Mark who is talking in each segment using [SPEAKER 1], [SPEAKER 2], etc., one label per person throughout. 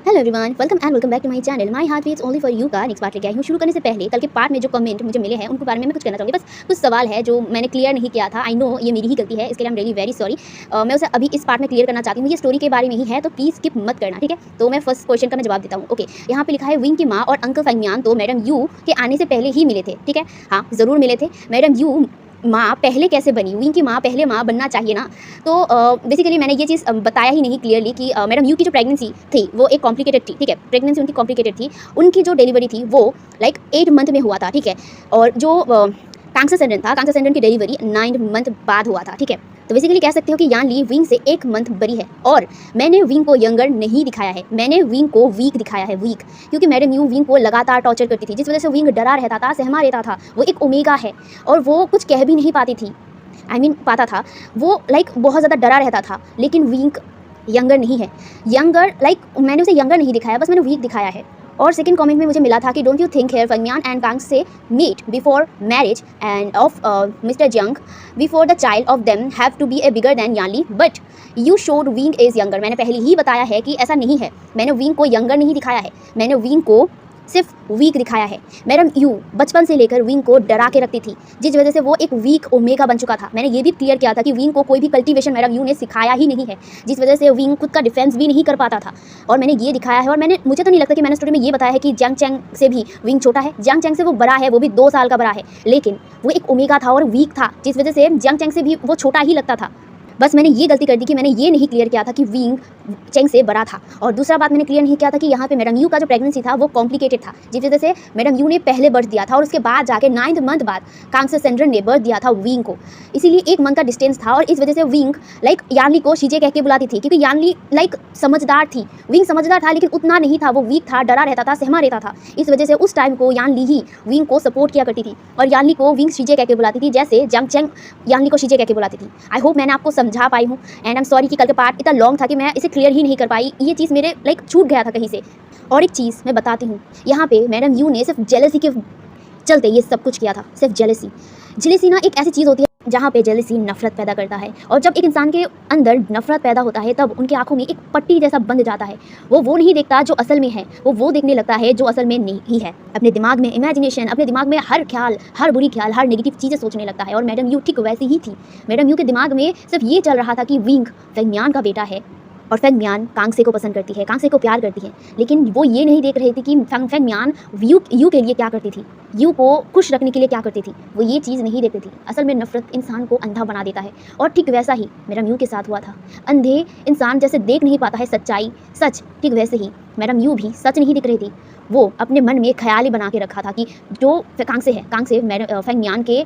[SPEAKER 1] Hello everyone, welcome back to my channel. My heart beats only for you का next part लेके आई हूँ। शुरू करने से पहले कल के पार्ट में जो कमेंट मुझे मिले हैं उनके बारे में मैं कुछ कहना चाहूँगी। बस कुछ सवाल है जो मैंने क्लियर नहीं किया था। आई नो ये मेरी ही गलती है, इसके लिए I am really very sorry. मैं उसे अभी इस पार्ट में क्लियर करना चाहती हूँ। ये स्टोरी के बारे में ही है, तो प्लीज़ स्किप मत करना, ठीक है। तो मैं फर्स्ट क्वेश्चन का मैं जवाब देता हूँ। ओके, यहाँ पे लिखा है विंग की माँ और अंकल फंगमियान तो मैडम यू के आने से पहले ही मिले थे, ठीक है। हाँ, ज़रूर मिले थे। मैडम यू माँ पहले कैसे बनी? विंग की माँ पहले माँ बनना चाहिए ना। तो बेसिकली मैंने ये चीज़ बताया ही नहीं क्लियरली कि मैडम यू की जो प्रेगनेंसी थी वो एक कॉम्प्लिकेटेड थी, ठीक है। प्रेगनेंसी उनकी कॉम्प्लिकेटेड थी। उनकी जो डिलीवरी थी वो लाइक 8 मंथ में हुआ था, ठीक है। और जो कांगसा सेंडन था, कांगसा सेंडन की डिलीवरी 9 मंथ बाद हुआ था, ठीक है। तो बेसिकली कह सकते हो कि यान ली विंग से 1 मंथ बड़ी है। और मैंने विंग को यंगर नहीं दिखाया है, मैंने विंग को वीक दिखाया है, वीक। क्योंकि मैडम यू विंग को लगातार टॉर्चर करती थी, जिस वजह से विंग डरा रहता था, सहमा रहता था। वो एक ओमेगा है और वो कुछ कह भी नहीं पाती थी, पाता था। वो लाइक बहुत ज़्यादा डरा रहता था। लेकिन विंग यंगर नहीं है, यंगर मैंने उसे यंगर नहीं दिखाया, बस मैंने वीक दिखाया है। और सेकंड कमेंट में मुझे मिला था कि don't you think here Fangmian and Kang से meet before marriage and of mister Jung before the child of them have to be a bigger than Yanli but you should wing is younger. मैंने पहले ही बताया है कि ऐसा नहीं है, मैंने विंग को यंगर नहीं दिखाया है, मैंने विंग को सिर्फ वीक दिखाया है। मैडम यू बचपन से लेकर विंग को डरा के रखती थी, जिस वजह से वो एक वीक ओमेगा बन चुका था। मैंने ये भी क्लियर किया था कि विंग को कोई भी कल्टीवेशन मैडम यू ने सिखाया ही नहीं है, जिस वजह से विंग खुद का डिफेंस भी नहीं कर पाता था। और मैंने ये दिखाया है। और मुझे तो नहीं लगता कि मैंने स्टोरी में ये बताया है कि जंग चैंग से भी विंग छोटा है। जंग चैंग से वो बड़ा है, वो भी 2 साल का बड़ा है, लेकिन वो एक ओमेगा था और वीक था, जिस वजह से जंग चैंग से भी वो छोटा ही लगता था। बस मैंने ये गलती कर दी कि मैंने ये नहीं क्लियर किया था कि विंग चेंग से बड़ा था। और दूसरा बात मैंने क्लियर नहीं किया था कि यहाँ पे मैडम यू का जो प्रेगनेंसी था वो कॉम्प्लिकेटेड था, जिस वजह से मैडम यू ने पहले बर्थ दिया था और उसके बाद जाके 9th मंथ बाद कांगसा सेंड्रन ने बर्थ दिया था विंग को। इसीलिए 1 मंथ का डिस्टेंस था और इस वजह से विंग यानली को शीजे कह के बुलाती थी, क्योंकि यानली समझदार थी। विंग समझदार था लेकिन उतना नहीं था, वो वीक था, डरा रहता था, सहमा रहता था। इस वजह से उस टाइम को यानली ही विंग को सपोर्ट किया करती थी और यानली को विंग शीजे कह के बुलाती थी, जैसे जंग चेंग यानली को शीजे कह के बुलाती थी। आई होप मैंने आपको समझा पाई हूँ एंड आई एम सॉरी कि कल का पार्ट इतना लॉन्ग था कि मैं इसे क्लियर ही नहीं कर पाई। ये चीज़ मेरे छूट गया था कहीं से। और एक चीज़ मैं बताती हूँ, यहाँ पे मैडम यू ने सिर्फ जेलसी के चलते ये सब कुछ किया था, सिर्फ जेलसी ना एक ऐसी चीज़ होती है जहाँ पे जेलसी नफरत पैदा करता है। और जब एक इंसान के अंदर नफरत पैदा होता है तब उनकी आंखों में एक पट्टी जैसा बंध जाता है। वो नहीं देखता जो असल में है, वो देखने लगता है जो असल में नहीं है। अपने दिमाग में इमेजिनेशन, अपने दिमाग में हर ख्याल, हर बुरी ख्याल, हर नेगेटिव चीज़ें सोचने लगता है। और मैडम यू ठीक वैसी ही थी। मैडम यू के दिमाग में सिर्फ ये चल रहा था कि विंग फंगमियान का बेटा है और फंगमियान कांगसे को पसंद करती है, कांगसे को प्यार करती है। लेकिन वो ये नहीं देख रही थी कि फंगमियान यू के लिए क्या करती थी, यू को खुश रखने के लिए क्या करती थी। वो ये चीज़ नहीं देखती थी। असल में नफरत इंसान को अंधा बना देता है और ठीक वैसा ही मैडम यू के साथ हुआ था। अंधे इंसान जैसे देख नहीं पाता है सच्चाई, सच, ठीक वैसे ही मैडम यू भी सच नहीं दिख रही थी। वो अपने मन में ख्याल ही बना के रखा था कि जो कांगसे फंगमियान के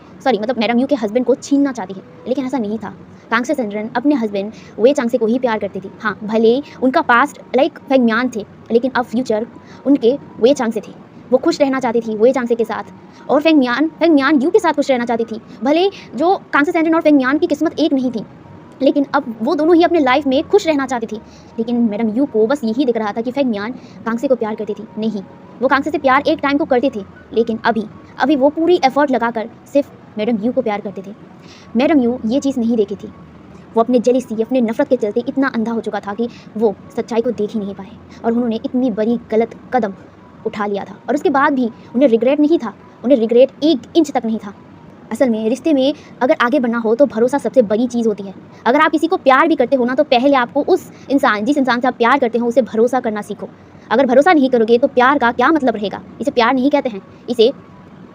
[SPEAKER 1] मैडम यू के हस्बैंड को छीनना चाहती है। लेकिन ऐसा नहीं था। कांगसे सेंड्रन अपने हस्बैंड वे चांगसे को ही प्यार करती थी। हाँ, भले उनका पास्ट फंगमियान थे, लेकिन अब फ्यूचर उनके वे चांगसे थे। वो खुश रहना चाहती थी वे चांगसे के साथ और फंगमियान यू के साथ खुश रहना चाहती थी। भले जो कांगसे सेंड्रन और फंगमियान की किस्मत एक नहीं थी, लेकिन अब वो दोनों ही अपने लाइफ में खुश रहना चाहती थी। लेकिन मैडम यू को बस यही दिख रहा था कि फंगमियान कांगसे को प्यार करती थी। नहीं, वो कांगसे से प्यार एक टाइम को करते थे, लेकिन अभी वो पूरी एफर्ट लगाकर सिर्फ मैडम यू को प्यार करते थे। मैडम यू ये चीज़ नहीं देखी थी। वो अपने जेलिसी, अपने नफरत के चलते इतना अंधा हो चुका था कि वो सच्चाई को देख ही नहीं पाए और उन्होंने इतनी बड़ी गलत कदम उठा लिया था। और उसके बाद भी उन्हें रिग्रेट नहीं था, उन्हें रिग्रेट 1 इंच तक नहीं था। असल में रिश्ते में अगर आगे बढ़ना हो तो भरोसा सबसे बड़ी चीज़ होती है। अगर आप किसी को प्यार भी करते हो ना, तो पहले आपको जिस इंसान से आप प्यार करते हो उसे भरोसा करना सीखो। अगर भरोसा नहीं करोगे तो प्यार का क्या मतलब रहेगा। इसे प्यार नहीं कहते हैं, इसे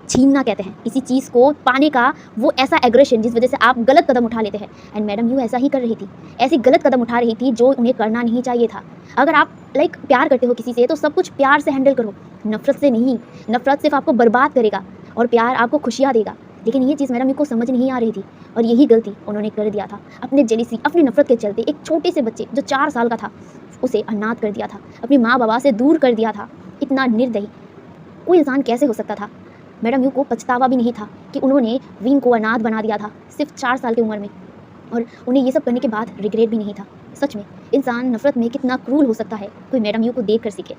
[SPEAKER 1] छीनना कहते हैं। किसी चीज़ को पाने का वो ऐसा एग्रेशन जिस वजह से आप गलत कदम उठा लेते हैं। एंड मैडम यू ऐसा ही कर रही थी, ऐसी गलत कदम उठा रही थी जो उन्हें करना नहीं चाहिए था। अगर आप प्यार करते हो किसी से तो सब कुछ प्यार से हैंडल करो, नफरत से नहीं। नफरत सिर्फ आपको बर्बाद करेगा और प्यार आपको खुशियाँ देगा। लेकिन ये चीज़ मैडम यू को समझ नहीं आ रही थी और यही गलती उन्होंने कर दिया था। अपने जेलिसी, अपनी नफरत के चलते एक छोटे से बच्चे जो 4 साल का था उसे अनाथ कर दिया था, अपनी माँ बाबा से दूर कर दिया था। इतना निर्दयी कोई इंसान कैसे हो सकता था। मैडम यू को पछतावा भी नहीं था कि उन्होंने विंग को अनाथ बना दिया था सिर्फ 4 साल की उम्र में, और उन्हें ये सब करने के बाद रिग्रेट भी नहीं था। सच में इंसान नफरत में कितना क्रूल हो सकता है, कोई मैडम यू को देख कर सीखे।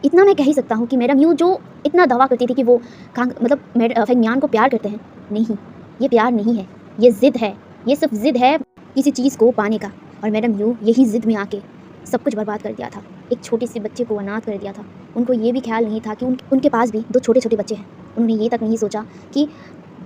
[SPEAKER 1] इतना मैं कह ही सकता हूँ कि मैडम यू जो इतना दावा करती थी कि वो फंगमियान को प्यार करते हैं, नहीं, ये प्यार नहीं है, ये ज़िद है। ये सिर्फ ज़िद है किसी चीज़ को पाने का। और मैडम यू यही ज़िद में आके सब कुछ बर्बाद कर दिया था। एक छोटे से बच्चे को अनाथ कर दिया था। उनको ये भी ख्याल नहीं था कि उनके पास भी 2 छोटे-छोटे बच्चे हैं। उन्होंने ये तक नहीं सोचा कि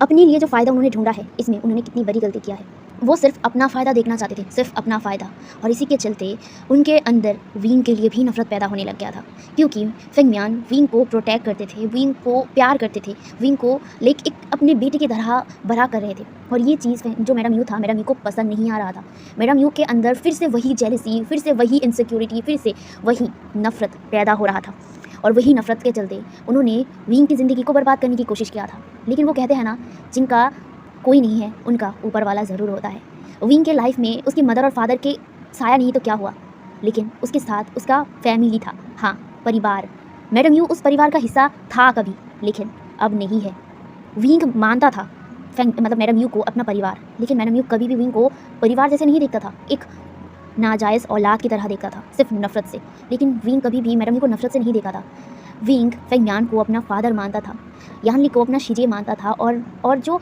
[SPEAKER 1] अपने लिए जो फ़ायदा उन्होंने ढूँढा है, इसमें उन्होंने कितनी बड़ी गलती किया है। वो सिर्फ़ अपना फ़ायदा देखना चाहते थे, सिर्फ़ अपना फ़ायदा, और इसी के चलते उनके अंदर विंग के लिए भी नफ़रत पैदा होने लग गया था। क्योंकि फेंगमियान विंग को प्रोटेक्ट करते थे, विंग को प्यार करते थे, विंग को एक अपने बेटे की तरह बड़ा कर रहे थे। और ये चीज़ जो मैडम यू था, मैडम यू को पसंद नहीं आ रहा था। मैडम यू के अंदर फिर से वही जेलसी, फिर से वही इनसिक्योरिटी, फिर से वही नफ़रत पैदा हो रहा था। और वही नफ़रत के चलते उन्होंने विंग की ज़िंदगी को बर्बाद करने की कोशिश किया था। लेकिन वो कहते हैं ना, जिनका कोई नहीं है उनका ऊपर वाला ज़रूर होता है। विंग के लाइफ में उसकी मदर और फादर के साया नहीं तो क्या हुआ, लेकिन उसके साथ उसका फैमिली था। हाँ, परिवार। मैडम यू उस परिवार का हिस्सा था कभी, लेकिन अब नहीं है। विंग मानता था मतलब मैडम यू को अपना परिवार, लेकिन मैडम यू कभी भी विंग को परिवार जैसे नहीं देखता था, एक नाजायज़ औलाद की तरह देखता था, सिर्फ नफ़रत से। लेकिन विंग कभी भी मैडम यू को नफ़रत से नहीं देखा था। विंग फेंगमियान को अपना फादर मानता था, यानली को अपना शिजे मानता था, और जो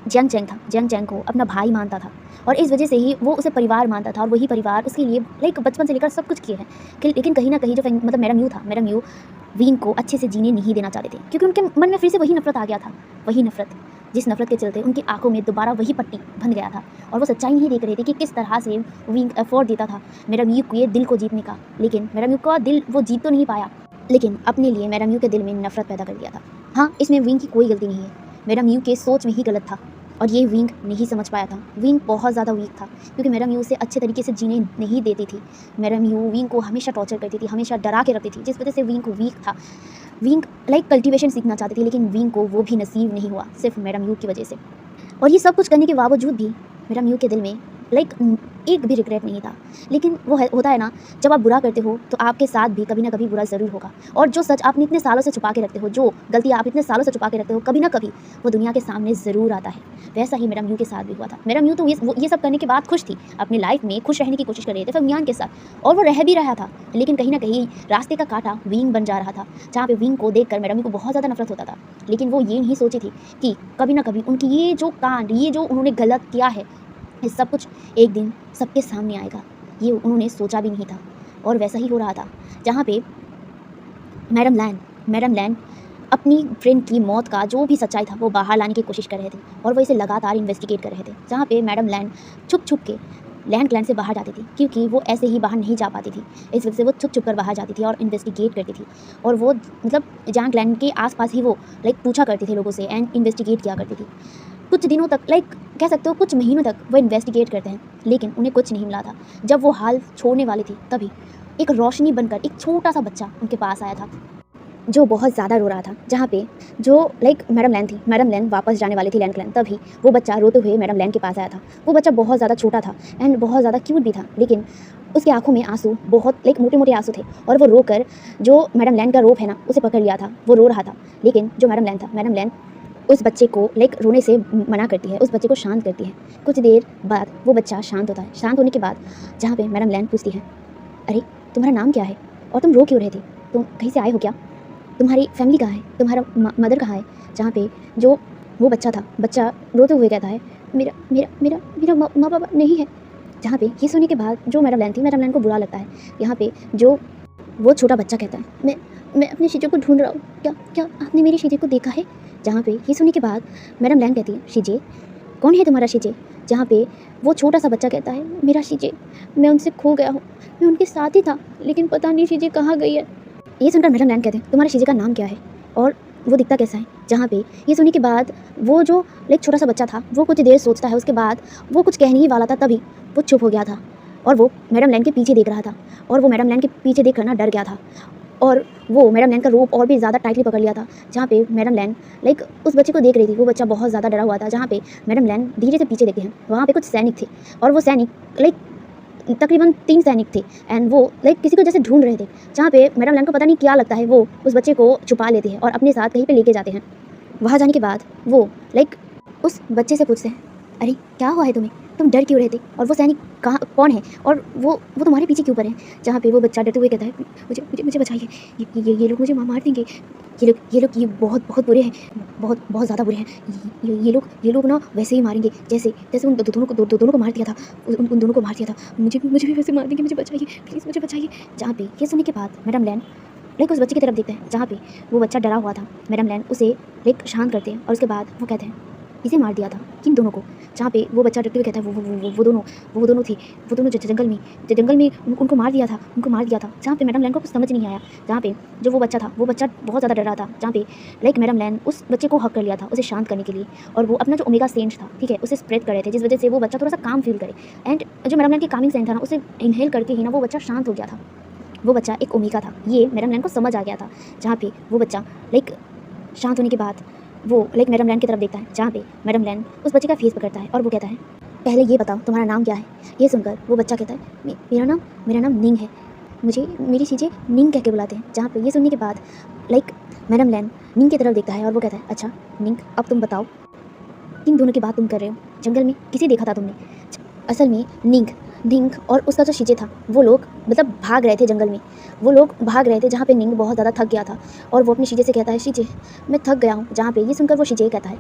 [SPEAKER 1] जियांग चैंग था, जियांग चैंग को अपना भाई मानता था। और इस वजह से ही वो उसे परिवार मानता था, और वही परिवार उसके लिए बचपन से लेकर सब कुछ किए हैं। लेकिन कहीं ना कहीं जो मतलब मैडम यू था, मैडम यू विंग को अच्छे से जीने नहीं देना चाहते थे, क्योंकि उनके मन में फिर से वही नफ़रत आ गया था। वही नफ़रत, जिस नफ़रत के चलते उनकी आंखों में दोबारा वही पट्टी बन गया था, और वो सच्चाई नहीं देख रहे थे कि किस तरह से विंग एफर्ट देता था मैडम यू के दिल को जीतने का। लेकिन मैडम यू का दिल वो जीत तो नहीं पाया, लेकिन अपने लिए मैडम यू के दिल में नफ़रत पैदा कर दिया था। हाँ, इसमें विंग की कोई गलती नहीं है, मैडम यू के सोच में ही गलत था, और ये विंग नहीं समझ पाया था। विंग बहुत ज़्यादा वीक था, क्योंकि मैडम यू उसे अच्छे तरीके से जीने नहीं देती थी। मैडम यू विंग को हमेशा टॉर्चर करती थी, हमेशा डरा के रखती थी, जिस वजह से विंग को वीक था। विंग कल्टीवेशन सीखना चाहती थी, लेकिन विंग को वो भी नसीब नहीं हुआ, सिर्फ मैडम यू की वजह से। और ये सब कुछ करने के बावजूद भी मैडम यू के दिल में एक भी रिग्रेट नहीं था। लेकिन वो होता है ना, जब आप बुरा करते हो तो आपके साथ भी कभी ना कभी बुरा ज़रूर होगा, और जो सच आपने इतने सालों से छुपा के रखते हो, जो गलती आप इतने सालों से छुपा के रखते हो, कभी ना कभी वो दुनिया के सामने ज़रूर आता है। वैसा ही मैडम यू के साथ भी हुआ था। मैडम यू तो ये सब करने के बाद खुश थी, अपनी लाइफ में खुश रहने की कोशिश कर रहे थे फेंगमियान के साथ, और वो रह भी रहा था। लेकिन कहीं ना कहीं रास्ते का कांटा विंग बन जा रहा था, जहाँ पे विंग को देखकर मैडम यू को बहुत ज़्यादा नफरत होता था। लेकिन वो ये नहीं सोची थी कि कभी ना कभी उनकी ये जो कांड, ये जो उन्होंने गलत किया है, ये सब कुछ एक दिन सबके सामने आएगा। ये उन्होंने सोचा भी नहीं था, और वैसा ही हो रहा था। जहाँ पे मैडम लैन अपनी फ्रेंड की मौत का जो भी सच्चाई था वो बाहर लाने की कोशिश कर रहे थे, और वो इसे लगातार इन्वेस्टिगेट कर रहे थे। जहाँ पे मैडम लैन छुप छुप के लैंड क्लैन से बाहर जाती थी, क्योंकि वो ऐसे ही बाहर नहीं जा पाती थी। इस वजह से वो छुप छुप कर बाहर जाती थी और इन्वेस्टिगेट करती थी, और वो मतलब जहाँ क्लैन के आसपास ही वो पूछा करती थी लोगों से, एंड इन्वेस्टिगेट किया करती थी। कुछ दिनों तक कह सकते हो कुछ महीनों तक वो इन्वेस्टिगेट करते हैं, लेकिन उन्हें कुछ नहीं मिला था। जब वो हाल छोड़ने वाली थी, तभी एक रोशनी बनकर एक छोटा सा बच्चा उनके पास आया था, जो बहुत ज़्यादा रो रहा था। जहाँ पे जो मैडम लैन थी, मैडम लैन वापस जाने वाली थी लैंड क्लैन, तभी वो बच्चा रोते हुए मैडम लैन के पास आया था। वो बच्चा बहुत ज़्यादा छोटा था एंड बहुत ज़्यादा क्यूट भी था, लेकिन उसकी आंखों में आंसू बहुत मोटे मोटे आंसू थे, और वो रोकर जो मैडम लैन का रोप है ना, उसे पकड़ लिया था। वो रो रहा था, लेकिन जो मैडम लैन था, मैडम लैन उस बच्चे को रोने से मना करती है, उस बच्चे को शांत करती है। कुछ देर बाद वो बच्चा शांत होता है। शांत होने के बाद जहाँ पे मैडम लैन पूछती है, अरे तुम्हारा नाम क्या है, और तुम रो क्यों रहे थे, तुम कहीं से आए हो क्या, तुम्हारी फैमिली कहाँ है, तुम्हारा मदर कहाँ है। जहाँ पे जो वो बच्चा था, बच्चा रोते हुए कहता है, मेरा मेरा मेरा मेरा माँ बाबा नहीं है। जहाँ पे ये सुनने के बाद जो मैडम लैन थी, मैडम लैन को बुरा लगता है। यहाँ पे जो वो छोटा बच्चा कहता है, मैं अपने शिजे को ढूंढ रहा हूँ, क्या क्या आपने मेरे शिजे को देखा है। जहाँ पे ये सुनने के बाद मैडम लैन कहती है, शिजे कौन है तुम्हारा शिजे। जहाँ पे वो छोटा सा बच्चा कहता है, मेरा शिजे, मैं उनसे खो गया हूँ, मैं उनके साथ ही था, लेकिन पता नहीं शिजे कहाँ गई है। ये सुनकर मैडम लैन कहते हैं, तुम्हारे शिजे का नाम क्या है और वो दिखता कैसा है। जहाँ पे ये सुनने के बाद वो जो छोटा सा बच्चा था, वो कुछ देर सोचता है, उसके बाद वो कुछ कहने ही वाला था, तभी वो चुप हो गया था, और वो मैडम लैन के पीछे देख रहा था, और वो मैडम लैन के पीछे देख कर ना डर गया था, और वो मैडम लैन का रोप और भी ज़्यादा टाइटली पकड़ लिया था। जहाँ पे मैडम लैन उस बच्चे को देख रही थी, वो बच्चा बहुत ज़्यादा डरा हुआ था। जहाँ पे मैडम लैन धीरे से पीछे देखते हैं, वहाँ पे कुछ सैनिक थे, और वो सैनिक तकरीबन 3 सैनिक थे, एंड वो किसी को जैसे ढूंढ रहे थे। जहाँ पे मैडम लैन को पता नहीं क्या लगता है, वो उस बच्चे को छुपा लेते हैं और अपने साथ कहीं पे लेके जाते हैं। वहाँ जाने के बाद वो उस बच्चे से पूछते हैं, अरे क्या हुआ है तुम्हें? तुम डर क्यों रहे थे? और वो सैनिक कहाँ कौन है? और वो तुम्हारे पीछे क्यों पड़े हैं? जहाँ पे वो बच्चा डरते हुए कहता है, मुझे मुझे मुझे बचाइए, ये लोग मुझे मार देंगे। ये लोग ये बहुत बहुत बुरे हैं, बहुत बहुत ज़्यादा बुरे हैं। ये लोग ना वैसे ही मारेंगे जैसे जैसे उन दोनों को मार दिया था। उन दोनों को मार दिया था। मुझे भी वैसे मार देंगे, मुझे बचाइए, प्लीज़ मुझे बचाइए। जहाँ पे ये सुनने के बाद मैडम लैन लाइक उस बच्चे की तरफ देखते हैं जहाँ पे वो बच्चा डरा हुआ था। मैडम लैन उसे लाइक शांत करते हैं और उसके बाद वो कहते हैं, इसे मार दिया था, किन दोनों को? जहाँ पे वो बच्चा डरते हुए कहता है, वो दोनों थे, वो दोनों जंगल में उनको मार दिया था। जहाँ पे मैडम लैन को कुछ समझ नहीं आया। जहाँ पे जो वो बच्चा बहुत ज़्यादा डर रहा था। जहाँ पे लाइक मैडम लैन उस बच्चे को हक कर लिया था उसे शांत करने के लिए, और वो अपना जो ओमेगा सेंट था, ठीक है, उसे स्प्रेड कर रहे थे, जिस वजह से वो बच्चा थोड़ा सा काम फील करे। एंड जो मैडम लैन की कामिंग सेंट था ना, उसे इनहेल करके ही ना वो बच्चा शांत हो गया था। वो बच्चा एक ओमेगा था, ये मैडम लैन को समझ आ गया था। जहाँ पे वो बच्चा लाइक शांत होने के बाद वो लाइक मैडम लैन की तरफ देखता है, जहाँ पे मैडम लैन उस बच्चे का फेस पकड़ता है और वो कहता है, पहले ये बताओ तुम्हारा नाम क्या है? ये सुनकर वो बच्चा कहता है, मेरा नाम निंग है, मुझे मेरी चीज़ें निंग कह के बुलाते हैं। जहाँ पे ये सुनने के बाद लाइक मैडम लैन निंग की तरफ देखता है और वो कहता है, अच्छा निंग, अब तुम बताओ किन दोनों की बात तुम कर रहे हो? जंगल में किसे देखा था तुमने? असल में निंग और उसका जो शीजे था, वो लोग मतलब भाग रहे थे जंगल में। वो लोग भाग रहे थे जहाँ पे निंग बहुत ज़्यादा थक गया था, और वो अपने शीजे से कहता है, शीजे मैं थक गया हूँ। जहाँ पे ये सुनकर वो शीजे कहता है,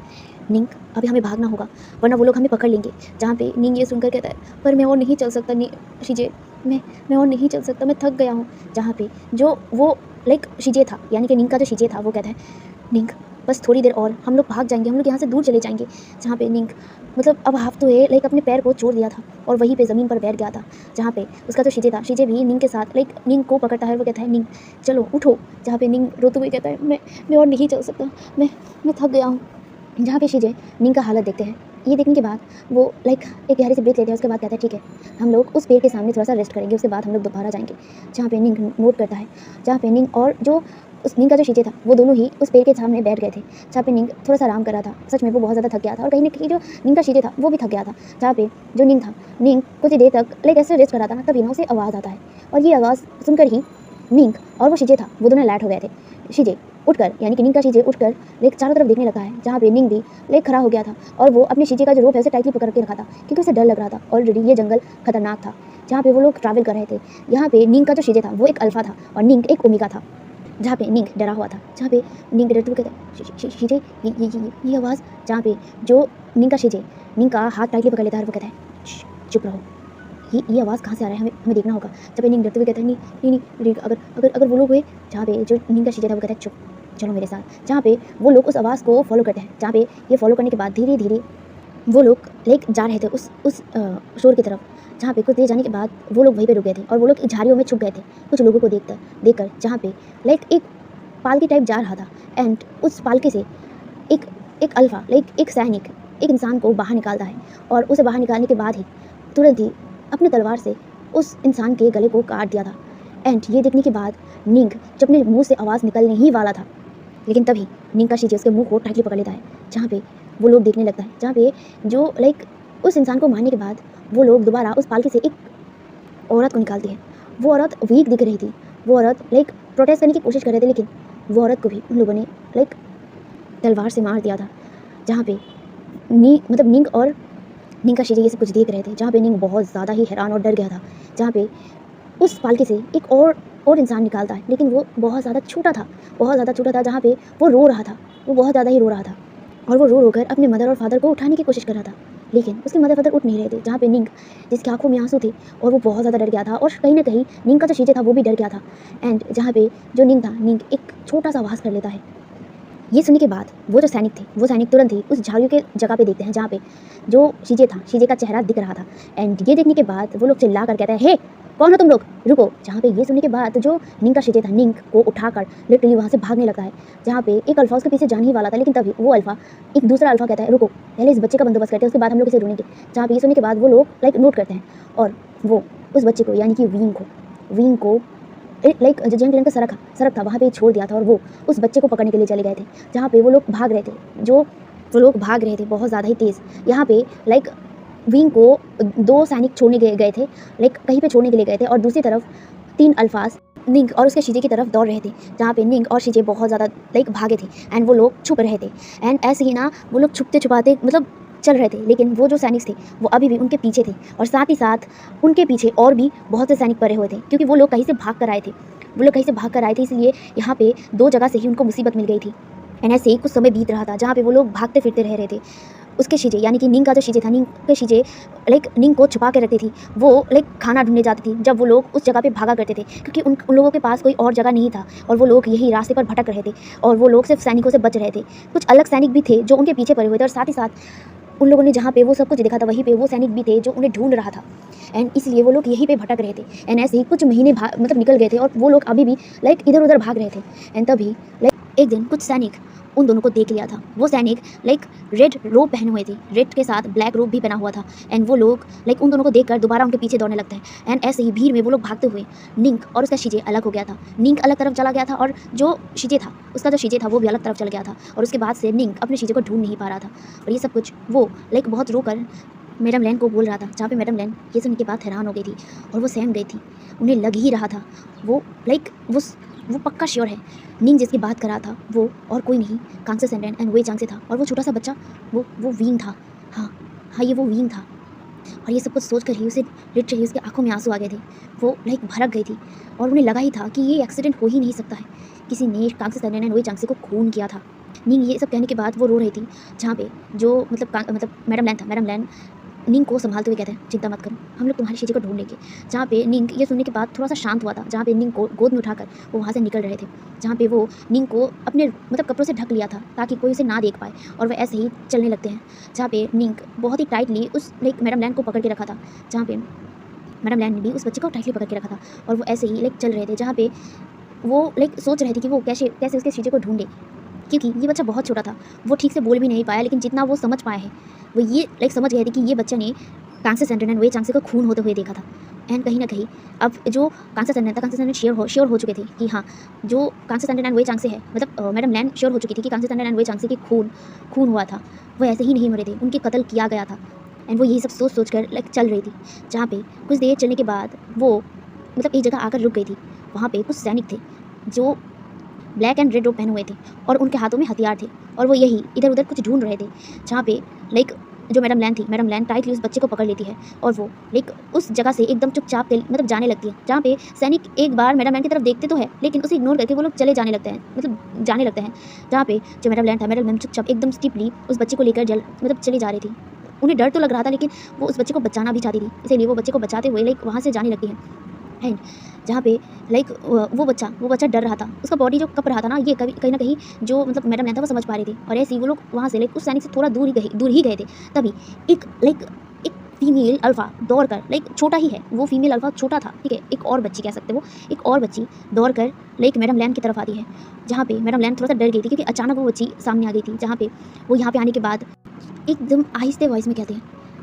[SPEAKER 1] निंग अभी हमें भागना होगा वरना वो लोग हमें पकड़ लेंगे। जहाँ पे निंग ये सुनकर कहता है, पर मैं और नहीं चल सकता शीजे, मैं और नहीं चल सकता, मैं थक गया हूँ। जहाँ पे जो वो लाइक शीजे था, यानी कि निंग का जो शीजे था, वो कहता है, निंग बस थोड़ी देर और हम लोग भाग जाएंगे, हम लोग यहाँ से दूर चले जाएंगे। जहाँ पे निंग मतलब अब हाफ तो है लाइक अपने पैर को छोड़ दिया था और वहीं पे ज़मीन पर बैठ गया था। जहाँ पे उसका जो शीजे था, शीजे भी निंग के साथ लाइक निंग को पकड़ता है, वो कहता है, निंग चलो उठो। जहाँ पे निंग रोते हुए कहता है, मैं और नहीं चल सकता, मैं थक गया हूँ। जहाँ पे शीजे निंग का हालत देखते हैं, ये देखने के बाद वो लाइक एक गहरी से ब्रेथ लेते हैं। उसके बाद कहता है, ठीक है हम लोग उस पेड़ के सामने थोड़ा सा रेस्ट करेंगे, उसके बाद हम लोग दोबारा जाएंगे। जहाँ पे निंग नोट करता है, जहाँ पे निंग और जो उस निंग का जो शीजे था, वो दोनों ही उस पेड़ के सामने बैठ गए थे। जहाँ पे निंग थोड़ा सा आराम कर रहा था, सच में वो बहुत ज़्यादा थक गया था, और कहीं ना कहीं जो निंग का शीजे था वो भी थक गया था। जहाँ पे जो निंग था, निंग कुछ देर तक लाइक ऐसे रेस्ट कर रहा था ना, तभी ना उसे आवाज़ आता है, और ये आवाज़ सुनकर ही निंग और वो शीजे था, वो दोनों अलर्ट हो गए थे। शीजे उठकर, यानी कि निंग का शीजे उठकर लाइक चारों तरफ देखने लगा है। जहाँ पे निंग भी लाइक खड़ा हो गया था, और वो अपने शीजे का जो रोप है उसे टाइटली पकड़ के रखा था, क्योंकि उसे डर लग रहा था। ऑलरेडी ये जंगल खतरनाक था जहाँ पे वो लोग ट्रैवल कर रहे थे। यहाँ पे निंग का जो शीजे था वो एक अल्फा था और निंग एक ओमेगा था। जहाँ पे निंग डरा हुआ था, जहाँ पे निंग डरते हुए कहता है, शीजे ये आवाज़। जहाँ पे जो निंग का शीजे निंग का हाथ टाइटली पकड़ लेता है और वो कहता है, चुप रहो, ये आवाज़ कहाँ से आ रहा है, हमें देखना होगा। जब पे निंग डरते हुए कहता है, नहीं अगर वो लोग हुए। जहाँ पे जो निंग का शीजे था वो कहता है, चुप, चलो मेरे साथ। जहाँ पे वो लोग उस आवाज़ को फॉलो करते हैं। जहाँ पे ये फॉलो करने के बाद धीरे धीरे वो लोग लाइक जा रहे थे उस शोर की तरफ। जहाँ पे कुछ देर जाने के बाद वो लोग वहीं पे रुक गए थे, और वो लोग झाड़ियों में छुप गए थे कुछ लोगों को देखकर। जहाँ पे लाइक एक पालकी टाइप जा रहा था, एंड उस पालकी से एक अल्फा लाइक एक सैनिक एक इंसान को बाहर निकालता है, और उसे बाहर निकालने के बाद ही तुरंत ही अपनी तलवार से उस इंसान के गले को काट दिया था। एंड ये देखने के बाद निंग जब अपने मुंह से आवाज़ निकलने ही वाला था, लेकिन तभी निंग का शीजे उसके मुंह को टाइटली पकड़ लेता है। जहाँ पे वो लोग देखने लगता है, जहाँ पे जो लाइक उस इंसान को मारने के बाद वो लोग दोबारा उस पालकी से एक औरत को निकालती है। वो औरत वीक दिख रही थी, वो औरत लाइक प्रोटेस्ट करने की कोशिश कर रहे थे, लेकिन वो औरत को भी उन लोगों ने लाइक तलवार से मार दिया था। जहाँ पे निंग और निंग का शीजे ये सब कुछ देख रहे थे। जहाँ पे निंग बहुत ज़्यादा ही हैरान और डर गया था। जहाँ पे उस पालकी से एक और इंसान निकालता है, लेकिन वो बहुत ज़्यादा छोटा था। जहाँ पे वो रो रहा था, वो बहुत ज़्यादा ही रो रहा था, और वो रो कर अपने मदर और फादर को उठाने की कोशिश कर रहा था, लेकिन उसके मदर फादर उठ नहीं रहे थे। जहाँ पे निंग, जिसकी आंखों में आंसू थे, और वो बहुत ज़्यादा डर गया था, और कहीं ना कहीं निंग का जो शीजे था वो भी डर गया था। एंड जहाँ पे जो निंग था, निंग एक छोटा सा आवाज़ कर लेता है। ये सुनने के बाद वो जो सैनिक थे, वो सैनिक तुरंत ही उस झाड़ियों के जगह पे देखते हैं जहाँ पे जो शीजे था, शीजे का चेहरा दिख रहा था। एंड ये देखने के बाद वो लोग चिल्ला कर कहते हैं, हे कौन हो तुम लोग, रुको। जहाँ पे ये सुनने के बाद जो निंग का शीजे था, निंग को उठाकर लिटरली वहाँ से भागने लगता है। जहाँ पे एक अल्फा उसके पीछे जाने ही वाला था, लेकिन तभी वो अल्फा एक दूसरा अल्फा कहता है, रुको पहले इस बच्चे का बंदोबस्त करते हैं, उसके बाद हम लोग इसे ढूंढेंगे। जहाँ पे ये सुनने के बाद वो लोग लाइक नोट करते हैं, और वो उस बच्चे को, यानी कि विंग को लाइक जो जंगल का सड़क था वहाँ पे छोड़ दिया था, और वो उस बच्चे को पकड़ने के लिए चले गए थे। जहाँ पे वो लोग भाग रहे थे बहुत ज़्यादा ही तेज़। यहाँ पे लाइक विंग को 2 सैनिक छोड़ने गए थे, लाइक कहीं पे छोड़ने के लिए गए थे, और दूसरी तरफ 3 अल्फाज निंग और उसके शीजे की तरफ दौड़ रहे थे। जहाँ पे निंग और शीजे बहुत ज़्यादा लाइक भागे थे, एंड वो लोग छुप रहे थे। एंड ऐसे ही ना वो लोग छुपते छुपाते मतलब चल रहे थे, लेकिन वो जो सैनिक थे वो अभी भी उनके पीछे थे और साथ ही साथ उनके पीछे और भी बहुत से सैनिक पड़े हुए थे, क्योंकि वो लोग कहीं से भाग कर आए थे। वो लोग कहीं से भाग कर आए थे, इसलिए यहाँ पे 2 जगह से ही उनको मुसीबत मिल गई थी। एंड ऐसे ही कुछ समय बीत रहा था जहाँ पे वो लोग भागते फिरते रह रहे थे। उसके शीजे यानी कि निंग का जो शीजे था, निंग के शीजे निंग को छुपा के रखती थी। वो खाना ढूँढने जाती थी जब वो लोग उस जगह पे भागा करते थे, क्योंकि उन लोगों के पास कोई और जगह नहीं था और वो लोग यही रास्ते पर भटक रहे थे और वो लोग सिर्फ सैनिकों से बच रहे थे। कुछ अलग सैनिक भी थे जो उनके पीछे पड़े हुए थे और साथ ही साथ उन लोगों ने जहाँ पे वो सब कुछ देखा था वहीं पे वो सैनिक भी थे जो उन्हें ढूंढ रहा था। एंड इसलिए वो लोग यहीं पे भटक रहे थे। एंड ऐसे ही कुछ महीने निकल गए थे और वो लोग अभी भी इधर उधर भाग रहे थे। एंड तभी एक दिन कुछ सैनिक उन दोनों को देख लिया था। वो सैनिक रेड रोब पहने हुए थे, रेड के साथ ब्लैक रोब भी पहना हुआ था। एंड वो लोग उन दोनों को देखकर दोबारा उनके पीछे दौड़ने लगते हैं। एंड ऐसे ही भीड़ में वो लोग भागते हुए निंग और उसका शीजे अलग हो गया था। निंग अलग तरफ चला गया था और जो शीजे था उसका जो शीजे था वो भी अलग तरफ चल गया था और उसके बाद से निंग अपने शीजे को ढूंढ नहीं पा रहा था। और ये सब कुछ वो बहुत रोकर मैडम लैन को बोल रहा था, जहाँ पे मैडम लैन ये सुनने के बाद हैरान हो गई थी और वो सहम गई थी। उन्हें लग ही रहा था वो वो पक्का श्योर है निंग जिसकी बात कर रहा था वो और कोई नहीं कांगसे सेंडेन एंड वे चांग से था। और वो छोटा सा बच्चा वो वीन था। हाँ हाँ, ये वो वीन था। और ये सब कुछ सोच कर ही उसे लिटरली उसकी आंखों में आंसू आ गए थे। वो भड़क गई थी और उन्हें लगा ही था कि ये एक्सीडेंट हो ही नहीं सकता है, किसी ने कांगसे सेंडेन एंड वे चांग से को खून किया था। निंग ये सब कहने के बाद वो रो रही थी, जहाँ पे जो मैडम लैन था। मैडम लैन निंग को संभालते हुए कहते हैं, चिंता मत करो, हम लोग तुम्हारी शीजे को ढूंढ लेंगे। जहाँ पे निंग ये सुनने के बाद थोड़ा सा शांत हुआ था, जहाँ पे निंग को गोद में उठाकर वो वहाँ से निकल रहे थे, जहाँ पे वो निंग को अपने कपड़ों से ढक लिया था ताकि कोई उसे ना देख पाए। और वह ऐसे ही चलने लगते हैं, जहाँ पे निंग बहुत ही टाइटली उस मैडम लैन को पकड़ के रखा था, जहाँ पे मैडम लैन ने भी उस बच्चे को टाइटली पकड़ के रखा था। और वो ऐसे ही चल रहे थे, जहाँ पे वो सोच रहे थे कि वो कैसे उसके शीजे को ढूंढे, क्योंकि ये बच्चा बहुत छोटा था। वो ठीक से बोल भी नहीं पाया, लेकिन जितना वो समझ पाया है वो ये समझ गए थे कि ये बच्चे ने कांगसे सेंडेन एंड वे चांग से को खून होते हुए देखा था। एंड कहीं ना कहीं अब जो कांगसे सेंडेन था, कांगसे सेंडेन श्योर हो चुके थे कि हाँ, जो कांगसे सेंडेन एंड वे चांग से है, मैडम लैन श्योर हो चुकी थी कि कांगसे सेंडेन एंड वे चांग से की खून हुआ था। वो ऐसे ही नहीं मरे थे, उनके कत्ल किया गया था। एंड वो यही सब सोच कर चल रही थी, जहाँ पे कुछ देर चलने के बाद वो एक जगह आकर रुक गई थी। वहाँ पे कुछ सैनिक थे जो ब्लैक एंड रेड रोब पहने हुए थे और उनके हाथों में हथियार थे और वो यही इधर उधर कुछ ढूंढ रहे थे, जहाँ पे जो मैडम लैन थी, मैडम लैन टाइटली उस बच्चे को पकड़ लेती है और वो उस जगह से एकदम चुपचाप जाने लगती है, जहाँ पे सैनिक एक बार मैडम लैन की तरफ देखते तो है लेकिन उसे इग्नोर करके वो लोग चले जाने लगते हैं, जहाँ पे जो मैडम लैन था, मैडम लैन चुपचाप एकदम स्टिपली उस बच्चे को लेकर चली जा रही थी। उन्हें डर तो लग रहा था, लेकिन वो उस बच्चे को बचाना भी चाहती थी, इसीलिए वो बच्चे को बचाते हुए वहाँ से जाने लगती है। एंड जहाँ पे वो बच्चा डर रहा था, उसका बॉडी जो कप रहा था ना, ये कहीं ना कहीं जो मैडम लैन था वो समझ पा रही थी। और ऐसे ही वो लोग वहाँ से उस सैनिक से थोड़ा दूर ही गए थे, तभी एक फीमेल अल्फा दौड़ कर छोटा ही है वो, फीमेल अल्फा छोटा था, ठीक है, एक और बच्ची कह सकते हो, एक और बच्ची दौड़ कर मैडम लैन की तरफ आती है, जहाँ पे मैडम लैन थोड़ा सा डर गई थी क्योंकि अचानक वो बच्ची सामने आ गई थी। जहाँ पे वो यहाँ पे आने के बाद एकदम आहिस्ते वॉइस में कहते हैं,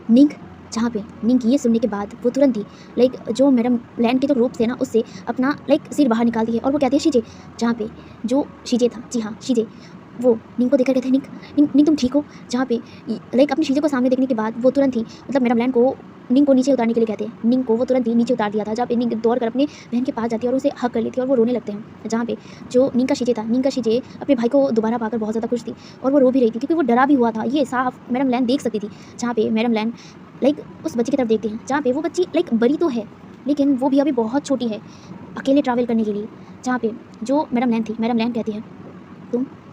[SPEAKER 1] निंग। जहाँ पे निंग ये सुनने के बाद वो तुरंत ही जो मैडम लैन के जो रूप थे ना उससे अपना सिर बाहर निकालती है और वो कहती है, शीजे। जहाँ पे जो शीजे था, जी हाँ शीजे, वो निंग को देखकर कहते हैं, निंग तुम ठीक हो। जहाँ पे अपनी शीजे को सामने देखने के बाद वो तुरंत ही मैडम लैन को निंग को नीचे उतारने के लिए कहते हैं। निंग को वो तुरंत ही नीचे उतार दिया था, जहाँ पे निंग दौड़ कर अपने बहन के पास जाती है और उसे हक कर लेती है और वो रोने लगते हैं। जहाँ पे जो निंग का शीजे था, निंग का शीजे अपने भाई को दोबारा पाकर बहुत ज़्यादा खुश थी और वो रो भी रही थी क्योंकि वो डरा भी हुआ था, ये साफ मैडम लैन देख सकती थी। जहाँ पे मैडम लैन उस बच्ची की तरफ देखते हैं, जहाँ पे वो बच्ची बड़ी तो है लेकिन वो भी अभी बहुत छोटी है अकेले ट्रैवल करने के लिए। जहाँ पे जो मैडम लैन थी, मैडम लैन कहती है,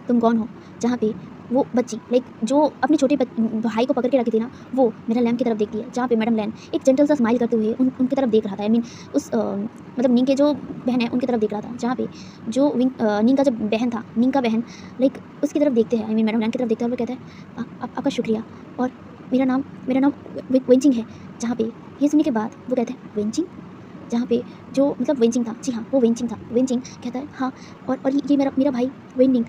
[SPEAKER 1] तुम कौन हो। जहाँ पे वो बच्ची जो अपने छोटे भाई को पकड़ के रखी थी ना, वो मैडम लैन की तरफ देखती है, जहाँ पे मैडम लैन एक जेंटल सा स्माइल करते हुए उनकी तरफ देख रहा था। आई मीन उस निंग के जो बहन है उनकी तरफ देख रहा था। जहाँ पे जो निंग का जो बहन था, निंग का बहन उसकी तरफ देखते हैं, आई मीन मैडम लैन की तरफ देखते हैं और वो कहता है, आपका शुक्रिया और मेरा नाम वेंचिंग है। जहाँ पे ये सुनने के बाद वो कहते हैं, वेंचिंग। जहाँ पे जो वेंचिंग था, जी हाँ वो वेंचिंग था। वेंचिंग कहता है, हाँ और ये मेरा भाई वेंडिंग,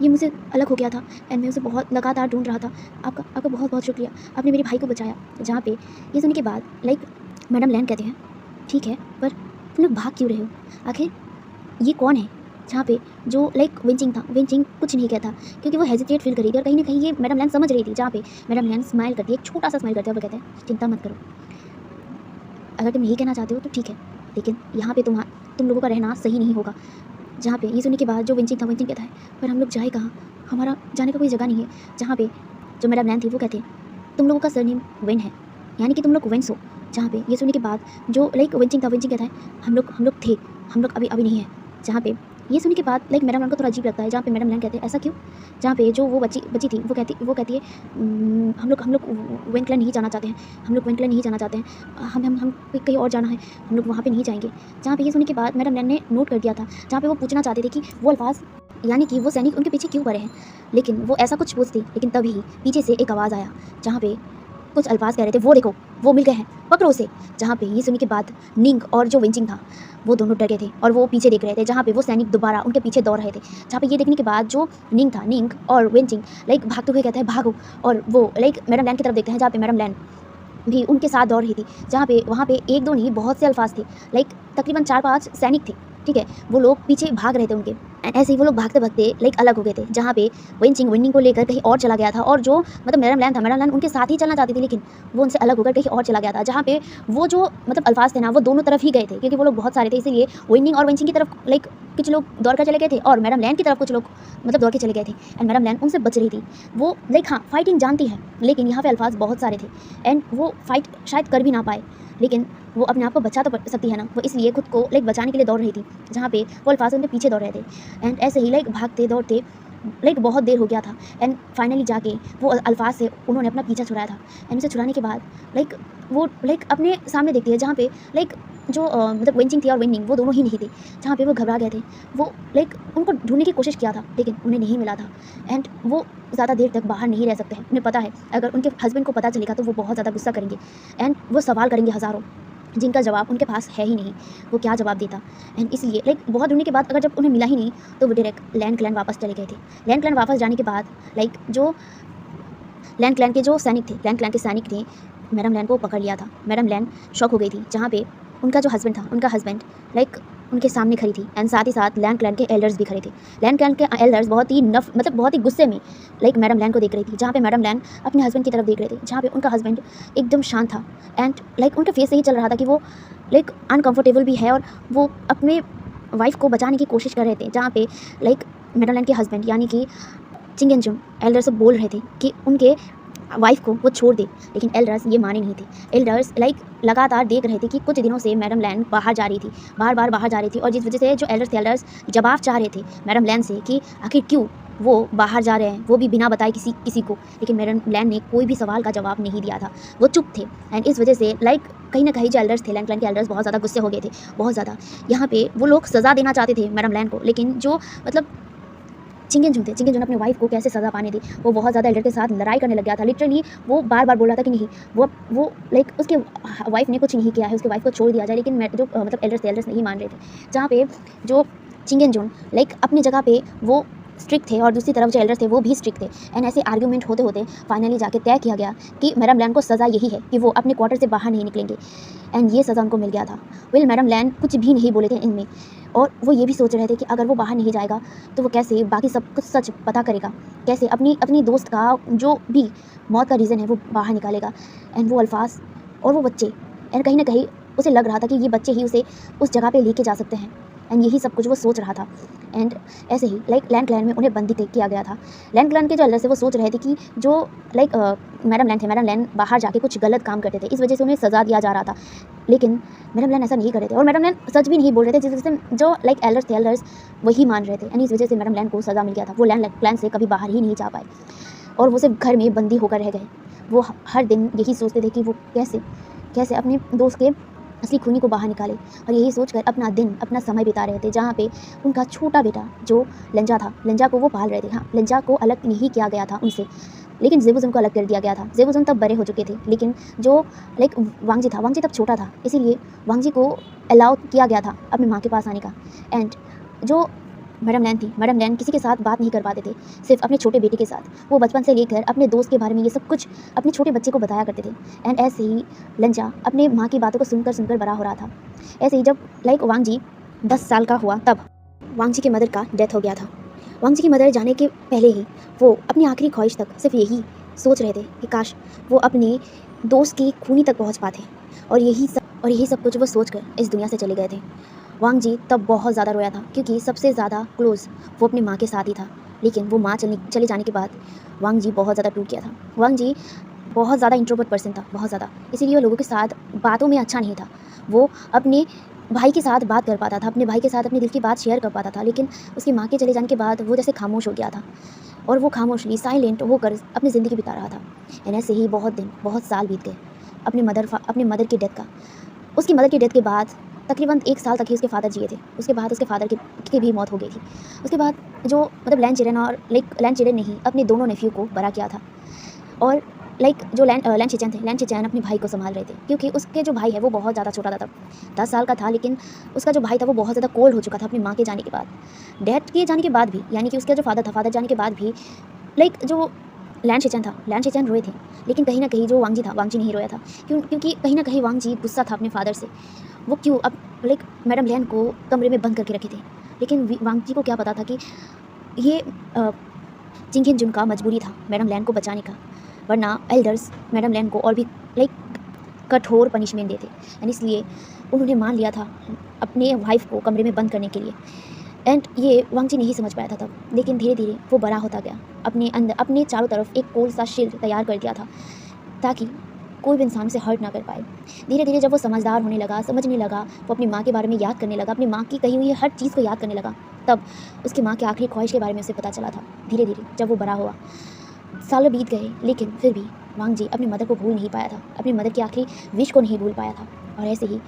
[SPEAKER 1] ये मुझसे अलग हो गया था एंड मैं उसे बहुत लगातार ढूंढ रहा था। आपका बहुत बहुत शुक्रिया, आपने मेरे भाई को बचाया। जहाँ पे ये सुनने के बाद मैडम लैन कहते हैं, ठीक है पर तुम लोग भाग क्यों रहे हो, आखिर ये कौन है। जहाँ पे जो वेंचिंग था, वेंचिंग कुछ नहीं कहता क्योंकि वो हेजिटेट फील कर रही थी और कहीं ना कहीं ये मैडम लैन समझ रही थी। जहाँ पे मैडम लैन स्माइल करती है, एक छोटा सा स्माइल करती है और वो कहते हैं, चिंता मत करो, अगर तुम यही कहना चाहते हो तो ठीक है, लेकिन यहाँ पे तुम लोगों का रहना सही नहीं होगा। जहाँ पे ये सुनने के बाद जो वेंचिंग था, वेंचिंग कहता है, पर हम लोग जाए कहाँ, हमारा जाने का कोई जगह नहीं है। जहाँ पे जो मैडम लैन थी वो कहते तुम लोगों का सरनेम वेन है, यानी कि तुम लोग वेंस हो। जहाँ पे ये सुनने के बाद जो वेंचिंग था, वेंचिंग कहता है हम लोग थे, हम लोग अभी नहीं है। जहाँ पे ये सुनने के बाद मैडम लैन को थोड़ा अजीब लगता है। जहाँ पे मैडम लैन कहते हैं ऐसा क्यों? जहाँ पे जो वो बच्ची थी वो कहती है हम लोग वेन क्लैन नहीं जाना चाहते हैं, हम लोग वेन क्लैन नहीं जाना चाहते हैं, हम कहीं और जाना है, हम लोग वहाँ पे नहीं जाएंगे। जहाँ पे ये सुनने के बाद मैडम लैन ने नोट कर दिया था, जहाँ पे वो पूछना चाहते थे कि वो अल्फाज यानी कि वो सैनिक उनके पीछे क्यों पड़े हैं, लेकिन वो ऐसा कुछ पूछती, लेकिन तभी पीछे से एक आवाज़ आया जहाँ पे कुछ अल्फाज कह रहे थे, वो देखो वो मिल गए हैं, पकड़ो उसे। जहाँ पे ये सुनने के बाद निंग और जो विंचिंग था वो दोनों डर गए थे और वो पीछे देख रहे थे, जहाँ पे वो सैनिक दोबारा उनके पीछे दौड़ रहे थे। जहाँ पे ये देखने के बाद जो निंग और विंचिंग भागते हुए कहते हैं भागो, और वो मैडम लैन की तरफ देखते हैं, जहाँ पे मैडम लैन भी उनके साथ दौड़ रही थी। जहाँ पे वहाँ पे एक दो नहीं बहुत से अल्फाज थे, तकरीबन 4-5 सैनिक थे, ठीक है। वो लोग पीछे भाग रहे थे उनके, ऐसे ही वो लोग भागते भागते अलग हो गए थे। जहाँ पे विनिंग को लेकर कहीं और चला गया था, और जो मैडम लैन उनके साथ ही चलना चाहती थी, लेकिन वो उनसे अलग होकर कहीं और चला गया था। जहाँ पे वो जो अल्फाज थे ना, वो दोनों तरफ ही गए थे, क्योंकि वो लोग बहुत सारे थे, इसीलिए विनिंग और वेंचिंग की तरफ कुछ लोग दौड़ कर चले गए थे, और मैडम लैन की तरफ कुछ लोग दौड़ के चले गए थे। एंड मैडम लैन उनसे बच रही थी। वो हाँ फाइटिंग जानती है, लेकिन यहाँ पे अल्फाज बहुत सारे थे एंड वो फाइट शायद कर भी ना पाए, लेकिन वो अपने आप को बचा तो सकती है ना, वो इसलिए खुद को बचाने के लिए दौड़ रही थी। जहाँ पे वो अल्फाज उनके पीछे दौड़ रहे थे एंड ऐसे ही भागते दौड़ते बहुत देर हो गया था। एंड फाइनली जाके वो अल्फाज से उन्होंने अपना पीछा छुड़ाया था। एंड उसे छुड़ाने के बाद वो अपने सामने देखती है, जहाँ पे जो वेंचिंग थी और विनिंग वो दोनों ही नहीं थे। जहाँ पे वो घबरा गए थे, वो उनको ढूंढने की कोशिश किया था, लेकिन उन्हें नहीं मिला था। एंड वो ज़्यादा देर तक बाहर नहीं रह सकते हैं। उन्हें पता है अगर उनके हस्बैंड को पता चलेगा तो वो बहुत ज़्यादा गुस्सा करेंगे एंड वो सवाल करेंगे हज़ारों, जिनका जवाब उनके पास है ही नहीं। वो क्या जवाब देता? एंड इसलिए बहुत ढूंढने के बाद अगर जब उन्हें मिला ही नहीं तो वो डायरेक्ट लैंड क्लैन वापस चले गए थे। लैंड क्लैन वापस जाने के बाद जो लैंड क्लैन के जो सैनिक थे, लैंड क्लैन के सैनिक थे, मैडम लैन को पकड़ लिया था। मैडम लैन शॉक हो गई थी, जहाँ पे उनका जो हस्बैंड था, उनका हस्बैंड उनके सामने खड़ी थी एंड साथ ही साथ लैंड क्लैन के एल्डर्स भी खड़े थे। लैंड क्लैन के एल्डर्स बहुत ही बहुत ही गुस्से में मैडम लैन को देख रही थी, जहाँ पे मैडम लैन अपने हस्बैंड की तरफ देख रहे थे, जहाँ पे उनका हस्बैंड एकदम शांत था एंड उनके फेस से ही चल रहा था कि वो अनकंफर्टेबल भी है और वो अपने वाइफ को बचाने की कोशिश कर रहे थे। जहाँ पे मैडम लैन के हस्बैंड यानी कि चिंगेंजुन एल्डर्स से बोल रहे थे कि उनके वाइफ को वो छोड़ दे, लेकिन एल्डर्स ये माने नहीं थे। एल्डर्स लगातार देख रहे थे कि कुछ दिनों से मैडम लैन बाहर जा रही थी, बार बाहर जा रही थी, और जिस वजह से जो एल्डर्स जवाब चाह रहे थे मैडम लैन से कि आखिर क्यों वो बाहर जा रहे हैं, वो भी बिना बताए किसी को, लेकिन मैडम लैन ने कोई भी सवाल का जवाब नहीं दिया था, वो चुप थे। एंड इस वजह से कहीं ना कहीं जो एल्डर्स थे, लैंड क्लैन के एल्डर्स बहुत ज़्यादा गुस्से हो गए थे, बहुत ज़्यादा। यहाँ पे वो लोग सज़ा देना चाहते थे मैडम लैन को, लेकिन जो चिंगेंजुन अपने वाइफ को कैसे सज़ा पाने दी, वो बहुत ज़्यादा एल्डर के साथ लड़ाई करने लग गया था। लिटरली वो बार बार बोल रहा था कि नहीं, वो उसके वाइफ ने कुछ नहीं किया है, उसके वाइफ को छोड़ दिया जाए, लेकिन जो एल्डर्स नहीं मान रहे थे। जहाँ पे जो चिंगेंजुन अपनी जगह पे वो स्ट्रिक्ट थे और दूसरी तरफ जो एल्डर्स थे वो भी स्ट्रिक्ट थे। एंड ऐसे आर्ग्यूमेंट होते होते फाइनली जाके तय किया गया कि मैडम लैन को सज़ा यही है कि वो अपने क्वार्टर से बाहर नहीं निकलेंगे, एंड ये सज़ा उनको मिल गया था। मैडम लैन कुछ भी नहीं बोले थे इनमें, और वो ये भी सोच रहे थे कि अगर वो बाहर नहीं जाएगा तो वो कैसे बाकी सब कुछ सच पता करेगा, कैसे अपनी दोस्त का जो भी मौत का रीज़न है वो बाहर निकालेगा। एंड वो अल्फाज और वो बच्चे, एंड कहीं ना कहीं उसे लग रहा था कि ये बच्चे ही उसे उस जगह पे लेके जा सकते हैं, एंड यही सब कुछ वो सोच रहा था। एंड ऐसे ही लैंड क्लैन में उन्हें बंदी किया गया था। लैंड क्लैन के जो एल्डर्स थे वो सोच रहे थे कि जो मैडम लैन बाहर जाके कुछ गलत काम करते थे, इस वजह से उन्हें सज़ा दिया जा रहा था, लेकिन मैडम लैन ऐसा नहीं कर रहे थे, और मैडम लैन सच भी नहीं बोल रहे थे, जिस वजह से जो एल्डर्स वही मान रहे थे, एंड इस वजह से मैडम लैन को सज़ा मिल गया था। वो लैंड क्लैन से कभी बाहर ही नहीं जा पाए और वो सिर्फ घर में बंदी होकर रह गए। वो हर दिन यही सोचते थे कि वो कैसे अपने दोस्त के असली खूनी को बाहर निकाले, और यही सोचकर अपना समय बिता रहे थे। जहाँ पे उनका छोटा बेटा जो लंजा को वो पाल रहे थे। हाँ, लंजा को अलग नहीं किया गया था उनसे, लेकिन ज़ेबुज़ुन को अलग कर दिया गया था। ज़ेबुज़ुन तब बड़े हो चुके थे, लेकिन जो वांगजी तब छोटा था, इसीलिए वांगजी को अलाउ किया गया था अपनी माँ के पास आने का। एंड जो मैडम लैन किसी के साथ बात नहीं कर पाते थे, सिर्फ अपने छोटे बेटे के साथ। वो बचपन से लेकर अपने दोस्त के बारे में ये सब कुछ अपने छोटे बच्चे को बताया करते थे। एंड ऐसे ही लंजा अपने माँ की बातों को सुनकर बड़ा हो रहा था। ऐसे ही जब वांगजी 10 साल का हुआ, तब वांगजी के मदर का डेथ हो गया था। वांगजी की मदर जाने के पहले ही वो अपनी आखिरी ख्वाहिश तक सिर्फ यही सोच रहे थे कि काश वो अपने दोस्त की खूनी तक पहुँच पाते, और यही सब कुछ वो सोचकर इस दुनिया से चले गए थे। वांगजी तब बहुत ज़्यादा रोया था, क्योंकि सबसे ज़्यादा क्लोज़ वो अपनी माँ के साथ ही था। लेकिन वो माँ चले जाने के बाद वांग जी बहुत ज़्यादा टूट गया था। वांग जी बहुत ज़्यादा इंट्रोवर्ट पर्सन था, बहुत ज़्यादा, इसीलिए वो लोगों के साथ बातों में अच्छा नहीं था। वो अपने भाई के साथ बात कर पाता था, अपने भाई के साथ अपने दिल की बात शेयर कर पाता था, लेकिन उसकी माँ के चले जाने के बाद वो जैसे खामोश हो गया था और वो खामोशली साइलेंट होकर अपनी ज़िंदगी बिता रहा था। एंड ऐसे ही बहुत दिन, बहुत साल बीत गए अपने मदर की डेथ का। उसकी मदर की डेथ के बाद तकरीबन 1 साल तक ही उसके फ़ादर जिए थे। उसके बाद उसके फ़ादर की भी मौत हो गई थी। उसके बाद जो मतलब लैन चिरेन ने ही अपने दोनों नेफ्यू को बड़ा किया था। और जो लैन शिचैन अपने भाई को सँभाल रहे थे, क्योंकि उसके जो भाई है वो बहुत ज़्यादा छोटा था तब, 10 साल का था, लेकिन उसका जो भाई था वो बहुत ज़्यादा कोल्ड हो चुका था अपनी माँ के जाने के बाद। डैड के जाने के बाद भी, यानी कि उसका जो फ़ादर जाने के बाद भी जो लैन शिचैन रोए थे, लेकिन कहीं न कहीं जो वांग जी नहीं रोया था। क्योंकि कहीं न कहीं वांग जी गुस्सा था अपने फ़ादर से। वो क्यों अब मैडम लैन को कमरे में बंद करके रखे थे, लेकिन वांग जी को क्या पता था कि ये चिंग हिन जुन का मजबूरी था मैडम लैन को बचाने का, वरना एल्डर्स मैडम लैन को और भी कठोर पनिशमेंट देते। एंड इसलिए उन्होंने मान लिया था अपने वाइफ को कमरे में बंद करने के लिए। एंड ये वांग जी नहीं समझ पाया था तब, लेकिन धीरे धीरे वो बड़ा होता गया, अपने चारों तरफ एक कोल सा शील्ड तैयार कर दिया था ताकि कोई भी इंसान उसे हर्ट ना कर पाए। धीरे धीरे जब वो समझदार होने लगा, समझने लगा, वो अपनी माँ के बारे में याद करने लगा, अपनी माँ की कही हुई हर चीज़ को याद करने लगा, तब उसकी माँ की आखिरी ख्वाहिश के बारे में उसे पता चला था। धीरे धीरे जब वो बड़ा हुआ, सालों बीत गए, लेकिन फिर भी वांग जी अपनी मदर को भूल नहीं पाया था, अपनी मदर की आखिरी विश को नहीं भूल पाया था। और ऐसे ही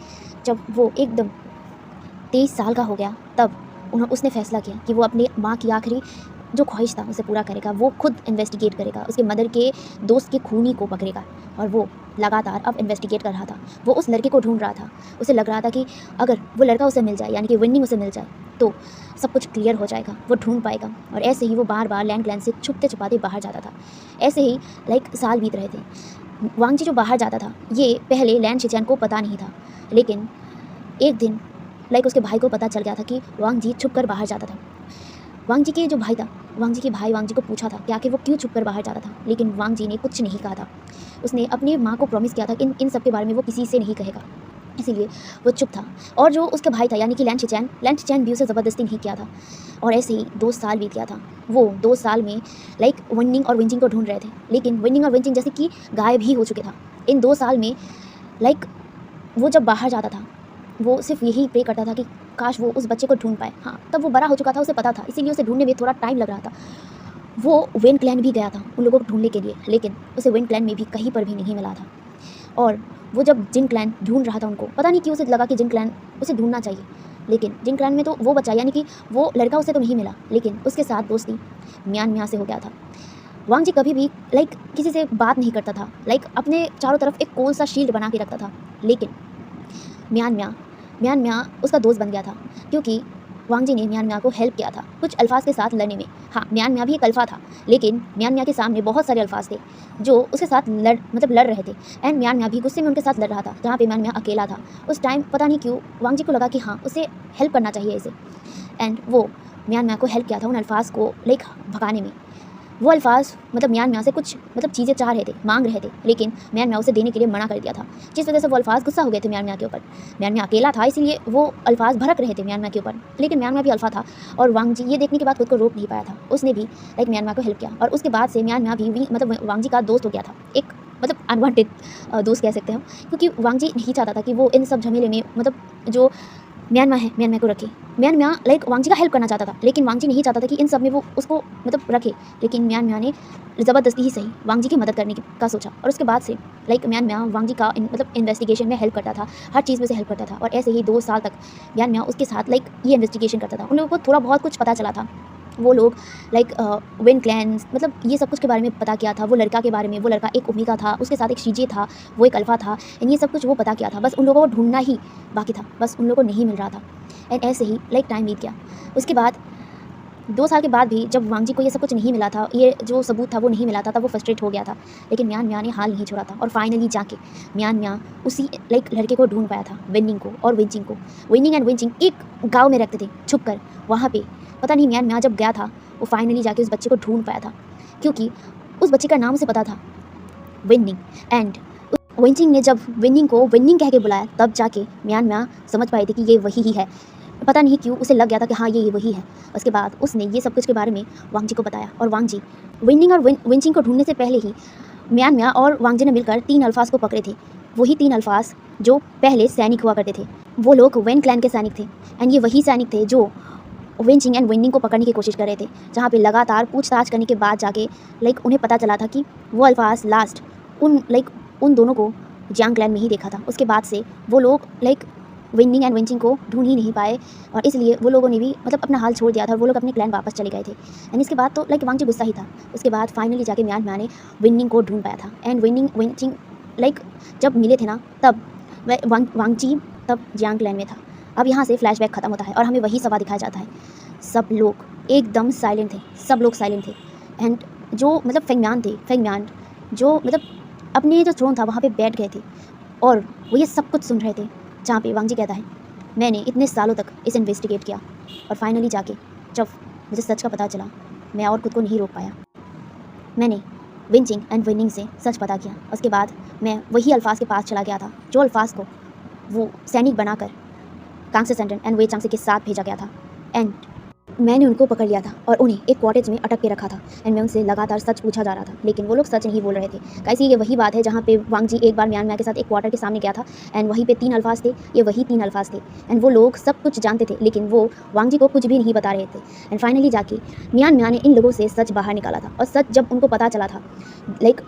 [SPEAKER 1] जब वो एकदम 23 साल का हो गया, तब उसने फैसला किया कि वो अपनी माँ की आखिरी जो ख्वाहिश था उसे पूरा करेगा। वो खुद इन्वेस्टिगेट करेगा, उसके मदर के दोस्त के खूनी को पकड़ेगा। और वो लगातार अब इन्वेस्टिगेट कर रहा था। वो उस लड़के को ढूंढ रहा था। उसे लग रहा था कि अगर वो लड़का उसे मिल जाए, यानी कि विनिंग उसे मिल जाए, तो सब कुछ क्लियर हो जाएगा, वो ढूंढ पाएगा। और ऐसे ही वो बार बार लैंड क्लैन से छुपते छुपाते बाहर जाता था। ऐसे ही साल बीत रहे थे। वांग जी जो बाहर जाता था, ये पहले लैंड शिचैन को पता नहीं था, लेकिन एक दिन उसके भाई को पता चल गया था कि वांग जी छुप कर बाहर जाता था। वांग जी के जो भाई था, वांग जी के भाई वांग जी को पूछा था कि आखिर वो क्यों छुप कर बाहर जाता था, लेकिन वांग जी ने कुछ नहीं कहा था। उसने अपनी माँ को प्रॉमिस किया था कि इन सब के बारे में वो किसी से नहीं कहेगा, इसीलिए वो चुप था। और जो उसके भाई था, यानी कि लैंड शिचैन भी उसे ज़बरदस्ती नहीं किया था। और ऐसे ही 2 साल बीत गया था। वो 2 साल में विनिंग और विंचिंग को ढूंढ रहे थे, लेकिन विनिंग और विंचिंग जैसे कि गायब ही हो चुके था। इन 2 साल में वो जब बाहर जाता था, वो सिर्फ यही प्रे करता था कि काश वो उस बच्चे को ढूंढ पाए। हाँ, तब वो बड़ा हो चुका था, उसे पता था, इसीलिए उसे ढूंढने में थोड़ा टाइम लग रहा था। वो वेन क्लैन भी गया था उन लोगों को ढूंढने के लिए, लेकिन उसे वेन क्लैन में भी कहीं पर भी नहीं मिला था। और वो जब जिन क्लैन ढूंढ रहा था उनको, पता नहीं क्यों उसे लगा कि जिन क्लैन उसे ढूंढना चाहिए, लेकिन जिन क्लैन में तो वो बचा, यानी कि वो लड़का उसे तो नहीं मिला, लेकिन उसके साथ दोस्ती म्यान से हो गया था। वांग जी कभी भी किसी से बात नहीं करता था, अपने चारों तरफ एक कोल सा शील्ड बना के रखता था, लेकिन म्यान उसका दोस्त बन गया था, क्योंकि वांग जी ने म्यान को हेल्प किया था कुछ अल्फाज के साथ लड़ने में। हाँ, म्यान भी एक अल्फा था, लेकिन म्यान के सामने बहुत सारे अल्फाज थे जो उसके साथ लड़ रहे थे। एंड म्यान भी गुस्से में उनके साथ लड़ रहा था, जहाँ पे म्यान अकेला था। उस टाइम पता नहीं क्यों वांग जी को लगा कि हाँ, उसे हेल्प करना चाहिए इसे, एंड वो म्यान को हेल्प किया था उन अल्फाज को भगाने में। वो अल्फाज म्यान से कुछ चीज़ें चाह रहे थे, मांग रहे थे, लेकिन म्यान उसे देने के लिए मना कर दिया था, जिस वजह से वो अल्फाज गुस्सा हो गए थे म्यान के ऊपर। म्यान अकेला था, इसीलिए वो अल्फाज भड़क रहे थे म्यान के ऊपर, लेकिन म्यान भी अल्फा था। और वांग जी ये देखने के बाद खुद को रोक नहीं पाया था, उसने भी म्यान को हेल्प किया। और उसके बाद से म्यान भी वांग जी का दोस्त हो गया था, एक अनवांटेड दोस्त कह सकते हैं हम, क्योंकि वांग जी नहीं चाहता था कि वो इन सब झमेले में जो म्यान को रखे। म्यान वांग जी का हेल्प करना चाहता था, लेकिन वांग जी नहीं चाहता था कि इन सब में वो उसको रखे, लेकिन म्यान ने ज़बरदस्ती ही सही वांग जी की मदद करने का सोचा। और उसके बाद से म्यान वांग जी का इन्वेस्टिगेशन में हेल्प करता था, हर चीज़ में से हेल्प करता था। और ऐसे ही 2 साल तक म्यान उसके साथ ये इन्वेस्टिगेशन करता था। उन लोगों को थोड़ा बहुत कुछ पता चला था, वो लोग वेन क्लैन्स ये सब कुछ के बारे में पता किया था। वो लड़का के बारे में, वो लड़का एक ओमेगा था, उसके साथ एक शीजे था, वो एक अल्फा था, एंड ये सब कुछ वो पता किया था। बस उन लोगों को ढूंढना ही बाकी था, बस उन लोगों को नहीं मिल रहा था। एंड ऐसे ही टाइम बीत गया। उसके बाद 2 साल के बाद भी जब वांग जी को ये सब कुछ नहीं मिला था, ये जो सबूत था वो नहीं मिला था, तब वो फ्रस्ट्रेट हो गया था। लेकिन म्यान ने हाल नहीं छोड़ा था, और फाइनली जाके म्यान उसी लड़के को ढूंढ पाया था, विनिंग को और विंचिंग को। विनिंग एंड विंचिंग एक गाँव में रहते थे छुप कर। वहाँ पे पता नहीं म्यान जब गया था, वो फाइनली जाके उस बच्चे को ढूंढ पाया था, क्योंकि उस बच्चे का नाम उसे पता था, विनिंग। एंड विंचिंग ने जब विनिंग को विनिंग कह के बुलाया, तब जाके म्यान समझ पाए थे कि ये वही ही है। पता नहीं क्यों उसे लग गया था कि हाँ ये वही है। उसके बाद उसने ये सब कुछ के बारे में वांग जी को बताया और वांग जी विनिंग और विंचिंग को ढूंढने से पहले ही म्यान म्या और वांग जी ने मिलकर 3 अल्फाज को पकड़े थे। वही 3 अल्फाज जो पहले सैनिक हुआ करते थे। वो लोग वेन क्लैन के सैनिक थे एंड ये वही सैनिक थे जो विंचिंग एंड विनिंग को पकड़ने की कोशिश कर रहे थे, जहाँ पे लगातार पूछताछ करने के बाद जाके उन्हें पता चला था कि वो अल्फाज लास्ट उन दोनों को जियांग क्लैन में ही देखा था। उसके बाद से वो लोग विनिंग एंड विंचिंग को ढूंढ ही नहीं पाए और इसलिए वो लोगों ने भी अपना हाल छोड़ दिया था और वो लोग अपने क्लैन वापस चले गए थे। एंड इसके बाद तो वांग जी गुस्सा ही था। उसके बाद फाइनली जाके म्यान म्या ने विनिंग को ढूंढ पाया था एंड विनिंग विंचिंग जब मिले थे ना तब वांग जी तब जियांग क्लैन में था। अब यहाँ से फ्लैशबैक खत्म होता है और हमें वही सभा दिखाया जाता है। सब लोग एकदम साइलेंट थे, सब लोग साइलेंट थे एंड जो फेंग म्यान जो अपने जो थ्रोन था वहाँ पे बैठ गए थे और वो ये सब कुछ सुन रहे थे, जहाँ पे वांग जी कहता है मैंने इतने सालों तक इसे इन्वेस्टिगेट किया और फाइनली जाके जब मुझे सच का पता चला मैं और खुद को नहीं रोक पाया। मैंने विंचिंग एंड विनिंग से सच पता किया। उसके बाद मैं वही अल्फाज के पास चला गया था जो अल्फाज को वो सैनिक बनाकर कांगसे सेंटन एंड वे चांगसे के साथ भेजा गया था एंड मैंने उनको पकड़ लिया था और उन्हें एक कॉटेज में अटक के रखा था एंड मैं उनसे लगातार सच पूछा जा रहा था लेकिन वो लोग सच नहीं बोल रहे थे। गाइस ये वही बात है जहाँ पे वांग जी एक बार म्यान म्या के साथ एक क्वार्टर के सामने गया था एंड वहीं पे 3 अल्फाज थे, ये वही 3 अल्फाज थे एंड वो लोग सब कुछ जानते थे लेकिन वो वांग जी को कुछ भी नहीं बता रहे थे। एंड फाइनली जाके म्यान म्या ने इन लोगों से सच बाहर निकाला था और सच जब उनको पता चला था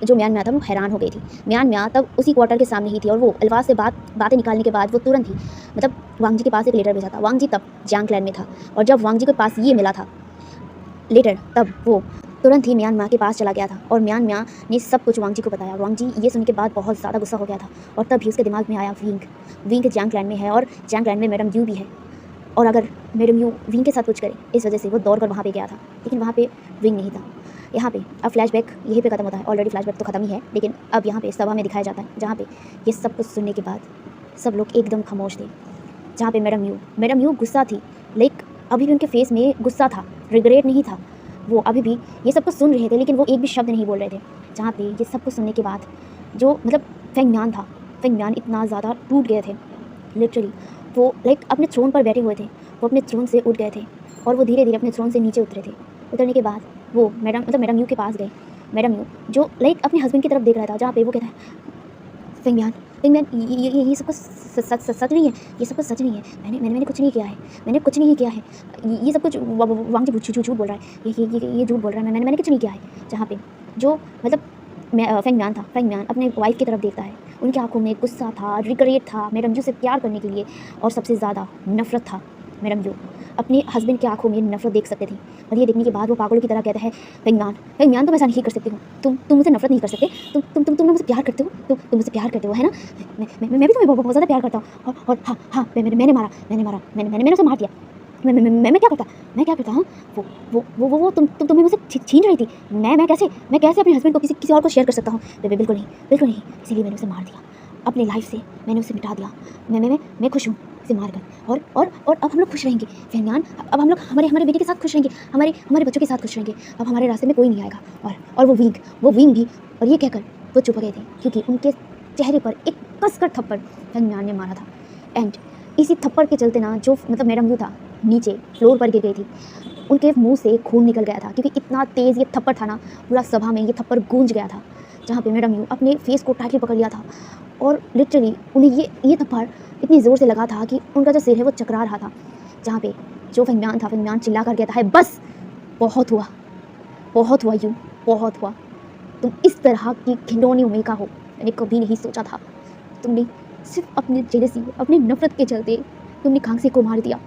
[SPEAKER 1] जो म्यान म्या था वो हैरान हो गई थी। म्यान म्या तब उसी क्वार्टर के सामने ही थी और वो अल्फाज से बातें निकालने के बाद वो तुरंत ही वांग जी के पास एक लेटर भेजा था। वांग जी तब जियांग क्लैन में था और जब वांग जी के पास ये मिला था लेटर तब वो तुरंत ही म्यान म्या के पास चला गया था और म्यान म्या ने सब कुछ वांग जी को बताया। वांग जी ये सुन के बाद बहुत ज़्यादा गुस्सा हो गया था और तभी उसके दिमाग में आया विंग जियांग क्लैन में है और जियांग क्लैन में मैडम यू भी है और अगर मैडम यू विंग के साथ कुछ करे इस वजह से वो दौड़ कर वहाँ पे गया था लेकिन वहाँ पे विंग नहीं था। यहाँ पे अब फ्लैशबैक यहीं पे ख़त्म होता है। ऑलरेडी फ्लैशबैक तो ख़त्म ही है लेकिन अब यहाँ पे सभा में दिखाया जाता है जहाँ पे ये सब कुछ सुनने के बाद सब लोग एकदम खामोश थे। जहाँ पे मैडम यू गुस्सा थी अभी भी उनके फेस में गुस्सा था, रिग्रेट नहीं था। वो अभी भी ये सब कुछ सुन रहे थे लेकिन वो एक भी शब्द नहीं बोल रहे थे। जहाँ पे ये सब कुछ सुनने के बाद जो फेंग म्यान इतना ज़्यादा टूट गए थे लिटरली। वो अपने थ्रोन पर बैठे हुए थे, वो अपने थ्रोन से उठ गए थे और वो धीरे धीरे अपने थ्रोन से नीचे उतरे थे। उतरने के बाद वो मैडम यू के पास गए। मैडम यू जो अपने हस्बैंड की तरफ देख रहा था, जहाँ पे वो कहता है फेंग म्यान ये सब कुछ सच नहीं है, ये सब कुछ सच नहीं है, मैंने कुछ नहीं किया है, मैंने कुछ नहीं किया है, ये सब कुछ वांग जी झूठ बोल रहा है, ये झूठ बोल रहा है, मैंने कुछ नहीं किया है। जहाँ पे जो फेंग म्यान अपने वाइफ की तरफ देखता है, उनकी आंखों में गुस्सा था, रिग्रेट था मैडम यू से प्यार करने के लिए और सबसे ज़्यादा नफरत था। मैडम यू अपने हस्बैंड की आंखों में नफरत देख सकते थे और ये देखने के बाद वो पागलों की तरह कहता है फेंग म्यान तुम ऐसा नहीं कर सकते हो, तुम मुझसे नफरत नहीं कर सकते, तुम मुझसे प्यार करते हो, तुम मुझसे प्यार करते हो है ना। मैं भी तुम्हें बहुत ज़्यादा प्यार करता हूँ और हाँ मैंने उसे मार दिया। मैं क्या करता हाँ वो तुम्हें मुझसे छीन रही थी। मैं कैसे अपने हस्बैंड को किसी और को शेयर कर सकता हूँ। बिल्कुल नहीं, इसीलिए मैंने उसे मार दिया, अपनी लाइफ से मैंने उसे मिटा दिया। मैं खुश हूँ इसे मारकर और अब हम लोग खुश रहेंगे फेंग म्यान। अब हम लोग हमारे बेटे के साथ खुश रहेंगे, हमारे बच्चों के साथ खुश रहेंगे। अब हमारे रास्ते में कोई नहीं आएगा। और वो विंग भी। और ये कहकर वो चुप गए थे क्योंकि उनके चेहरे पर एक कसकर थप्पड़ फेंग म्यान ने मारा था एंड इसी थप्पड़ के चलते ना जो मैडम यू था नीचे फ्लोर पर गिर गई थी। उनके मुंह से खून निकल गया था क्योंकि इतना तेज़ ये थप्पड़ था ना, पूरा सभा में ये थप्पड़ गूंज गया था। जहाँ पे मैडम यू अपने फेस को टाइटली पकड़ लिया था और लिटरली उन्हें ये थप्पड़ इतनी ज़ोर से लगा था कि उनका जो सिर है वो चकरा रहा था। जहाँ पे जो फेंग म्यान चिल्ला कर कहता है बस बहुत हुआ यू, बहुत हुआ। तुम इस तरह की खिलौनी उमेगा हो मैंने कभी नहीं सोचा था। तुमने सिर्फ अपने जेलसी, अपनी नफरत के चलते तुमने कांगसे को मार दिया,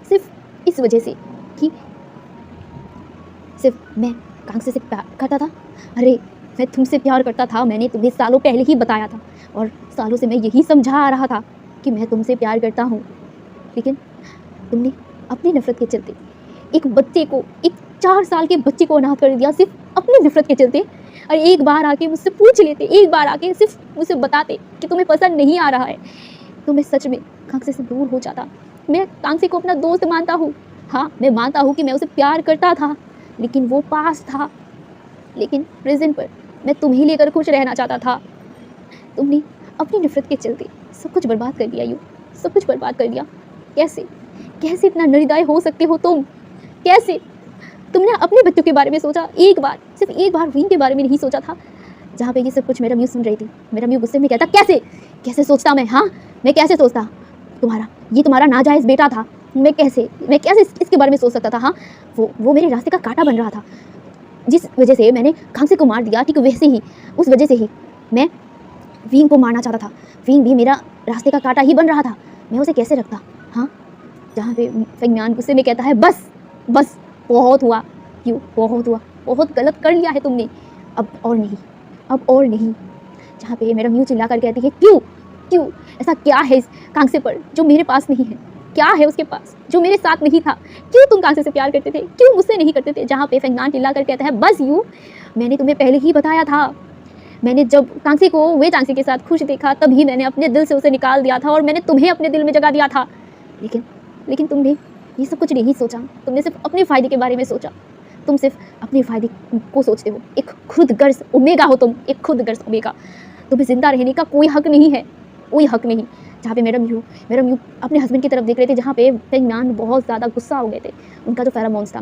[SPEAKER 1] सिर्फ इस वजह से कि सिर्फ मैं कांगसे से प्यार करता था। अरे मैं तुमसे प्यार करता था, मैंने तुम्हें सालों पहले ही बताया था और सालों से मैं यही समझा आ रहा था कि मैं तुमसे प्यार करता हूँ, लेकिन तुमने अपनी नफरत के चलते एक 4 साल के बच्चे को अनाथ कर दिया सिर्फ अपनी नफरत के चलते। और एक बार आके मुझसे पूछ लेते, एक बार आके सिर्फ मुझसे बताते कि तुम्हें पसंद नहीं आ रहा है तो मैं सच में कांगसे से दूर हो जाता। मैं कांगसे को अपना दोस्त मानता हूँ, हाँ मैं मानता हूँ कि मैं उसे प्यार करता था, लेकिन वो पास था। लेकिन प्रेजेंट पर मैं तुम्हें लेकर खुश रहना चाहता था। तुमने अपनी नफरत के चलते सब कुछ बर्बाद कर दिया, सब कुछ बर्बाद कर दिया। कैसे इतना निर्दय हो सकते हो तुम? कैसे? तुमने अपने बच्चों के बारे में सोचा एक बार, सिर्फ एक बार विंग के बारे में नहीं सोचा था? जहाँ पे ये सब कुछ मेरा म्यू सुन रही थी, मेरा म्यू गुस्से में कहता, कैसे कैसे सोचता मैं? हाँ, मैं कैसे सोचता? ये तुम्हारा नाजायज़ बेटा था, मैं कैसे इसके बारे में सोच सकता था? हाँ, वो मेरे रास्ते का कांटा बन रहा था। जिस वजह से मैंने खांसे को मार दिया, ठीक वैसे ही उस वजह से ही मैं विंग को मारना चाहता था। विंग भी मेरा रास्ते का कांटा ही बन रहा था, मैं उसे कैसे रखता? हाँ, जहाँ पे फेंगमियान गुस्से में कहता है, बस बस बहुत हुआ, क्यों बहुत हुआ, बहुत गलत कर लिया है तुमने, अब और नहीं, अब और नहीं। जहाँ पे मेरा म्यू चिल्ला कर कहती है, क्यों क्यों ऐसा क्या है इस कांसे पर जो मेरे पास नहीं है? क्या है उसके पास जो मेरे साथ नहीं था? क्यों तुम कांसे से प्यार करते थे, क्यों मुझसे नहीं करते थे? जहाँ पे फेंगमियान चिल्ला कर कहता है, बस यू, मैंने तुम्हें पहले ही बताया था। मैंने जब कांसे को वे चांसी के साथ खुश देखा तभी मैंने अपने दिल से उसे निकाल दिया था और मैंने तुम्हें अपने दिल में जगा दिया था। लेकिन तुमने ये सब कुछ नहीं सोचा, तुमने सिर्फ अपने फ़ायदे के बारे में सोचा। तुम सिर्फ अपने फ़ायदे को सोचते हो। एक खुदगर्ज़ ओमेगा हो तुम, एक खुदगर्ज़ ओमेगा। तुम्हें ज़िंदा रहने का कोई हक नहीं है, कोई हक नहीं। जहाँ पे मेरा म्यू अपने हस्बैंड की तरफ देख रहे थे, जहाँ पे फेंगमियान बहुत ज़्यादा गुस्सा हो गए थे। उनका जो फेरोमोन्स था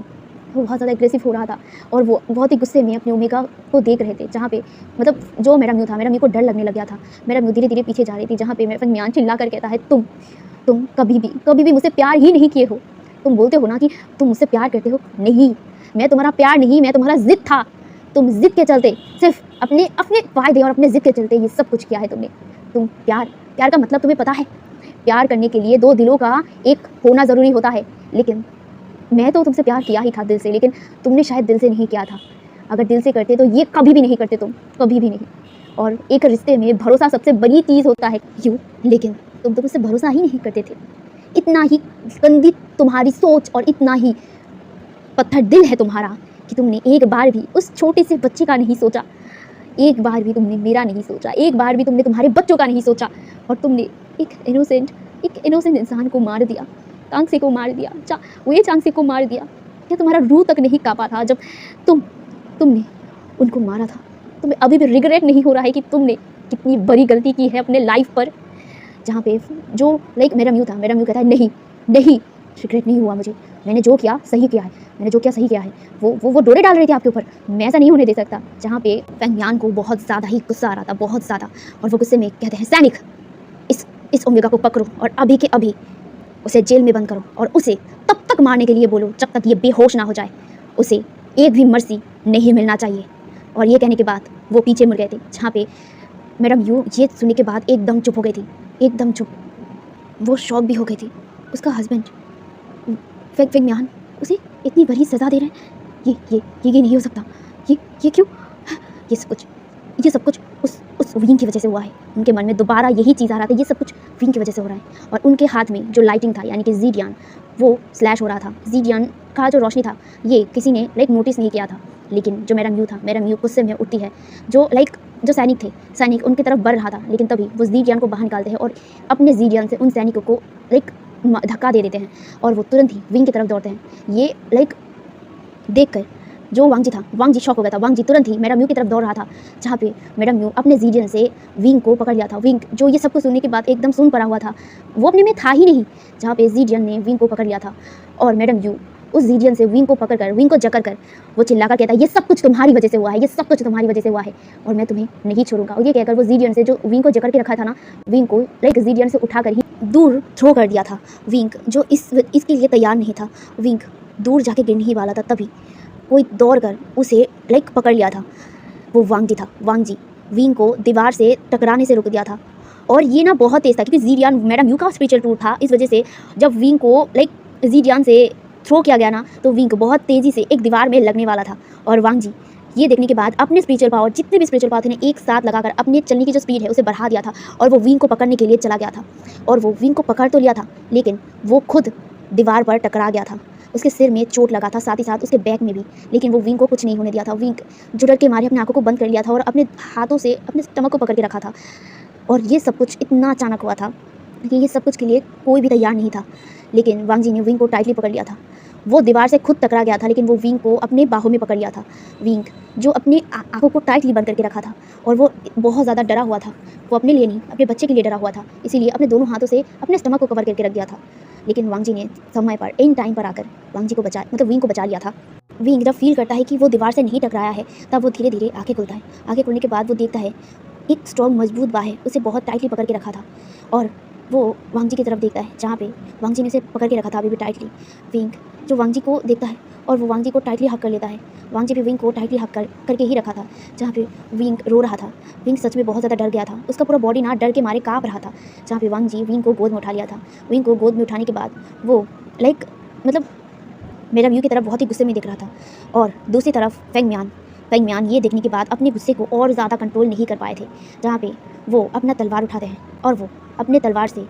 [SPEAKER 1] वो बहुत ज़्यादा एग्रेसिव हो रहा था और वो बहुत ही गुस्से में अपने ओमेगा को देख रहे थे। जहाँ पे मतलब जो मेरा म्यू था, मेरा म्यू को डर लगने लग गया था। मेरा म्यू धीरे धीरे पीछे जा रही थी, जहाँ पे फेंगमियान चिल्ला कर कहता है, तुम कभी भी मुझसे प्यार ही नहीं किए हो। तुम बोलते हो ना कि तुम मुझसे प्यार करते हो, नहीं, मैं तुम्हारा प्यार नहीं, मैं तुम्हारा ज़िद था। तुम ज़िद के चलते, सिर्फ अपने फ़ायदे और अपने ज़िद के चलते ये सब कुछ किया है तुमने। तुम प्यार का मतलब तुम्हें पता है? प्यार करने के लिए दो दिलों का एक होना ज़रूरी होता है। लेकिन मैं तो तुमसे प्यार किया ही था दिल से, लेकिन तुमने शायद दिल से नहीं किया था। अगर दिल से करते तो ये कभी भी नहीं करते तुम, कभी भी नहीं। और एक रिश्ते में भरोसा सबसे बड़ी चीज़ होता है, क्यों? लेकिन तुम तो मुझसे भरोसा ही नहीं करते थे। इतना ही गंदी तुम्हारी सोच और इतना ही पत्थर दिल है तुम्हारा कि तुमने एक बार भी उस छोटे से बच्चे का नहीं सोचा, एक बार भी तुमने मेरा नहीं सोचा, एक बार भी तुमने तुम्हारे बच्चों का नहीं सोचा। और तुमने एक इनोसेंट इंसान को मार दिया, चांगसे को मार दिया, वे चांगसे को मार दिया। क्या तुम्हारा रूह तक नहीं कांपा था जब तुमने उनको मारा था? तुम्हें अभी भी रिग्रेट नहीं हो रहा है कि तुमने कितनी बड़ी गलती की है अपने लाइफ पर? जहाँ पे जो मेरा म्यू था, मेरा म्यू कहता है, नहीं रिग्रेट नहीं हुआ मुझे, मैंने जो किया सही किया है, मैंने जो किया सही किया है। वो डोरे डाल रहे थे आपके ऊपर, मैं ऐसा नहीं होने दे सकता। जहाँ पे फेंगमियान को बहुत ज़्यादा ही गुस्सा आ रहा था, बहुत ज़्यादा। और वो गुस्से में कहते हैं, सैनिक, इस ओमेगा को पकड़ो और अभी के अभी उसे जेल में बंद करो और उसे तब तक मारने के लिए बोलो जब तक ये बेहोश ना हो जाए। उसे एक भी मर्सी नहीं मिलना चाहिए। और ये कहने के बाद वो पीछे मुड़ गए थे, जहाँ पे मैडम यू ये सुनने के बाद एकदम चुप हो गई थी, एकदम चुप। वो शॉक भी हो गई थी। उसका हस्बैंड फेंगमियान उसे इतनी बड़ी सज़ा दे रहे हैं, ये नहीं हो सकता। ये क्यों? ये सब कुछ उस विंग की वजह से हुआ है। उनके मन में दोबारा यही चीज़ आ रहा था, ये सब कुछ विंग की वजह से हो रहा है। और उनके हाथ में जो लाइटिंग था, यानी कि ज़ीडियन, वो स्लैश हो रहा था। ज़ीडियन का जो रोशनी था, ये किसी ने नोटिस नहीं किया था। लेकिन जो मेरा म्यू गुस्से में उठती है। जो सैनिक उनकी तरफ बढ़ रहा था, लेकिन तभी वो ज़ीडियन को बाहर निकालते हैं और अपने ज़ीडियन से उन सैनिकों को धक्का दे देते हैं और वो तुरंत ही विंग की तरफ दौड़ते हैं। ये देखकर जो वांग जी शॉक हो गया था। वांग जी तुरंत ही मेरा म्यू की तरफ दौड़ रहा था, जहाँ पे मेरा म्यू अपने ज़ीडियन से विंग को पकड़ लिया था। विंग जो ये सब कुछ सुनने के बाद एकदम सुन पड़ा हुआ था, वो अपने में था ही नहीं। जहाँ पे ज़ीडियन ने विंग को पकड़ लिया था और मैडम यू उस ज़ीडियन से विंग को पकड़कर, विंग को जकड़ कर वो चिल्लाकर कहता है, ये सब कुछ तुम्हारी वजह से हुआ है, ये सब कुछ तुम्हारी वजह से हुआ है और मैं तुम्हें नहीं छोड़ूंगा। और ये कहकर वो ज़ीडियन से जो विंग को जकड़ के रखा था ना, विंग को ज़ीडियन से उठाकर ही दूर थ्रो कर दिया था। विंग जो इसके लिए तैयार नहीं था, विंग दूर जाके गिरने ही वाला था, तभी कोई दौड़ कर उसे पकड़ लिया था। वो वांग जी था। वांग जी विंग को दीवार से टकराने से रोक दिया था। और ये ना बहुत तेज़ था, क्योंकि ज़ीडियन मैडम यू का स्पिरिचुअल टूल था। इस वजह से जब विंग को ज़ीडियन से थ्रो किया गया ना, तो विंग बहुत तेज़ी से एक दीवार में लगने वाला था। और वांग जी ये देखने के बाद अपने स्पिरिचुअल पावर, जितने भी स्पिरिचुअल पावर थे, एक साथ लगाकर अपने चलने की जो स्पीड है उसे बढ़ा दिया था और वो विंग को पकड़ने के लिए चला गया था। और वो विंग को पकड़ तो लिया था, लेकिन वो खुद दीवार पर टकरा गया था। उसके सिर में चोट लगा था, साथ ही साथ उसके बैक में भी, लेकिन वो विंग को कुछ नहीं होने दिया था। विंग जो डर के मारे अपने आंखों को बंद कर लिया था और अपने हाथों से अपने स्टमक को पकड़ के रखा था। और ये सब कुछ इतना अचानक हुआ था कि ये सब कुछ के लिए कोई भी तैयार नहीं था। लेकिन वांग जी ने विंग को टाइटली पकड़ लिया था वो दीवार से खुद टकरा गया था, लेकिन वो विंग को अपने बाहों में पकड़ लिया था। विंग जो अपने आँखों को टाइटली बंद करके रखा था और वो बहुत ज़्यादा डरा हुआ था। वो अपने लिए नहीं, अपने बच्चे के लिए डरा हुआ था, इसीलिए अपने दोनों हाथों से अपने स्टमक को कवर करके रख दिया था। लेकिन वांग जी ने समय पर इन टाइम पर आकर वांग जी को विंग को बचा लिया था। विंग जब फील करता है कि वो दीवार से नहीं टकराया है, तब वो धीरे धीरे आँखें खुलता है। आँखें खुलने के बाद वो देखता है एक स्ट्रॉन्ग मजबूत बाह है उसे बहुत टाइटली पकड़ के रखा था, और वो वांग जी की तरफ देखता है जहाँ पे वांग जी ने उसे पकड़ के रखा था अभी भी टाइटली। विंग जो वांग जी को देखता है और वो वांग जी को टाइटली हक कर लेता है। वांग जी भी विंग को टाइटली हक करके ही रखा था, जहाँ पे विंग रो रहा था। विंग सच में बहुत ज़्यादा डर गया था, उसका पूरा बॉडी ना डर के मारे काँप रहा था। जहाँ पे वांग जी विंग को गोद में उठा लिया था। विंग को गोद में उठाने के बाद वो मतलब मेरा व्यू की तरफ बहुत ही गुस्से में दिख रहा था, और दूसरी तरफ फेंग म्यान ये देखने के बाद अपने गुस्से को और ज़्यादा कंट्रोल नहीं कर पाए थे, जहाँ पे वो अपना तलवार उठाते हैं और वो अपने तलवार से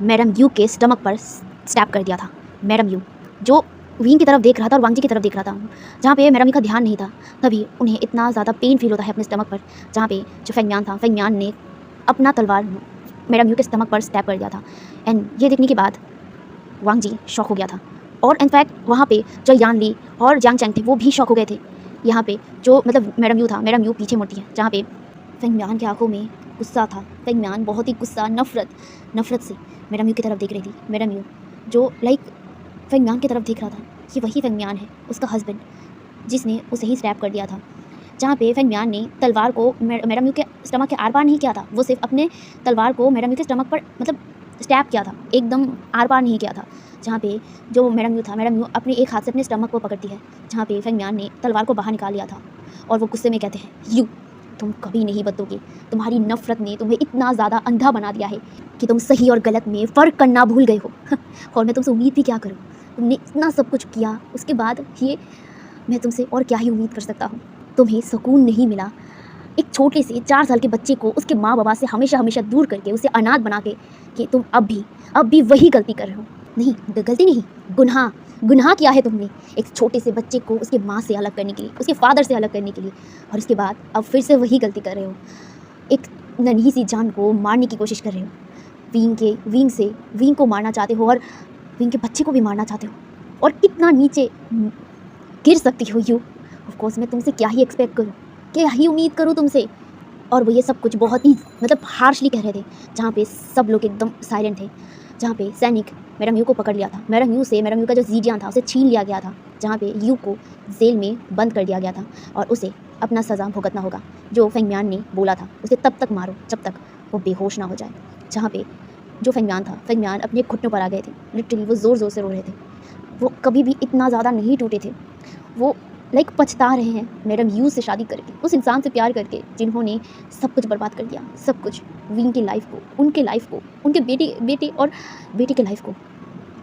[SPEAKER 1] मैडम यू के स्टमक पर स्टैप कर दिया था। मैडम यू जो विंग की तरफ देख रहा था और वांग जी की तरफ देख रहा था, जहाँ पे मैडम यू का ध्यान नहीं था, तभी उन्हें इतना ज़्यादा पेन फील होता है अपने स्टमक पर, जहाँ पे जो फेंग म्यान ने अपना तलवार मैडम यू के स्टमक पर स्टैप कर दिया था। एंड ये देखने के बाद वांग जी शॉक हो गया था, और इनफैक्ट वहाँ पे जो यान ली और जियांग चैंग थे वो भी शॉक हो गए थे। यहाँ पे जो मैडम यू था, मैडम यू पीछे मुड़ती है, जहाँ पे फेंग म्यान की आंखों में गुस्सा था। फेंग म्यान बहुत ही गुस्सा नफरत से मैडम यू की तरफ देख रही थी। मैडम यू जो फेंग म्यान की तरफ देख रहा था, ये वही फेंग म्यान है, उसका हस्बैंड, जिसने उसे ही स्टैप कर दिया था। जहाँ पे फेंग म्यान ने तलवार को मैडम यू के स्टमक के आर पार नहीं किया था, वो सिर्फ अपने तलवार को मैडम यू के स्टमक पर स्टैप किया था, एकदम आर पार नहीं किया था। जहाँ पे जो मैडम यू था, मैडम यू अपने एक हाथ से अपने स्टमक को पकड़ती है, जहाँ पे फेंग म्यान ने तलवार को बाहर निकाल लिया था, और वो गुस्से में कहते हैं, यू तुम कभी नहीं बदलोगे, तुम्हारी नफरत ने तुम्हें इतना ज़्यादा अंधा बना दिया है कि तुम सही और गलत में फ़र्क करना भूल गए हो। और मैं तुमसे उम्मीद भी क्या करूँ, तुमने इतना सब कुछ किया, उसके बाद ये मैं तुमसे और क्या ही उम्मीद कर सकता हूँ। तुम्हें सुकून नहीं मिला एक छोटे से 4 साल के बच्चे को उसके माँ बाबा से हमेशा दूर करके उसे अनाथ बना के, कि तुम अब भी वही गलती कर रहे हो। नहीं, गलती नहीं, गुनाह किया है तुमने, एक छोटे से बच्चे को उसके माँ से अलग करने के लिए, उसके फादर से अलग करने के लिए, और उसके बाद अब फिर से वही गलती कर रहे हो। एक नन्ही सी जान को मारने की कोशिश कर रहे हो, विंग को मारना चाहते हो, और विंग के बच्चे को भी मारना चाहते हो, और कितना नीचे गिर सकती हो यू। ऑफ कोर्स मैं तुमसे क्या ही एक्सपेक्ट करूँ, क्या ही उम्मीद करूँ तुमसे। और वो ये सब कुछ बहुत ही हार्शली कह रहे थे, जहाँ पे सब लोग एकदम साइलेंट थे, जहाँ पे सैनिक मैडम यू को पकड़ लिया था। मैडम यू का जो ज़ीजियान था उसे छीन लिया गया था, जहाँ पे यू को जेल में बंद कर दिया गया था, और उसे अपना सज़ा भुगतना होगा। जो फेंग म्यान ने बोला था, उसे तब तक मारो जब तक वो बेहोश ना हो जाए। जहाँ पे जो फेंग म्यान अपने घुटनों पर आ गए थे, लिटरली वो ज़ोर से रो रहे थे। वो कभी भी इतना ज़्यादा नहीं टूटे थे। वो पछता रहे हैं मैडम यू से शादी करके, उस इंसान से प्यार करके जिन्होंने सब कुछ बर्बाद कर दिया, सब कुछ, विंग की लाइफ को, उनके लाइफ को, उनके बेटे और बेटी के लाइफ को,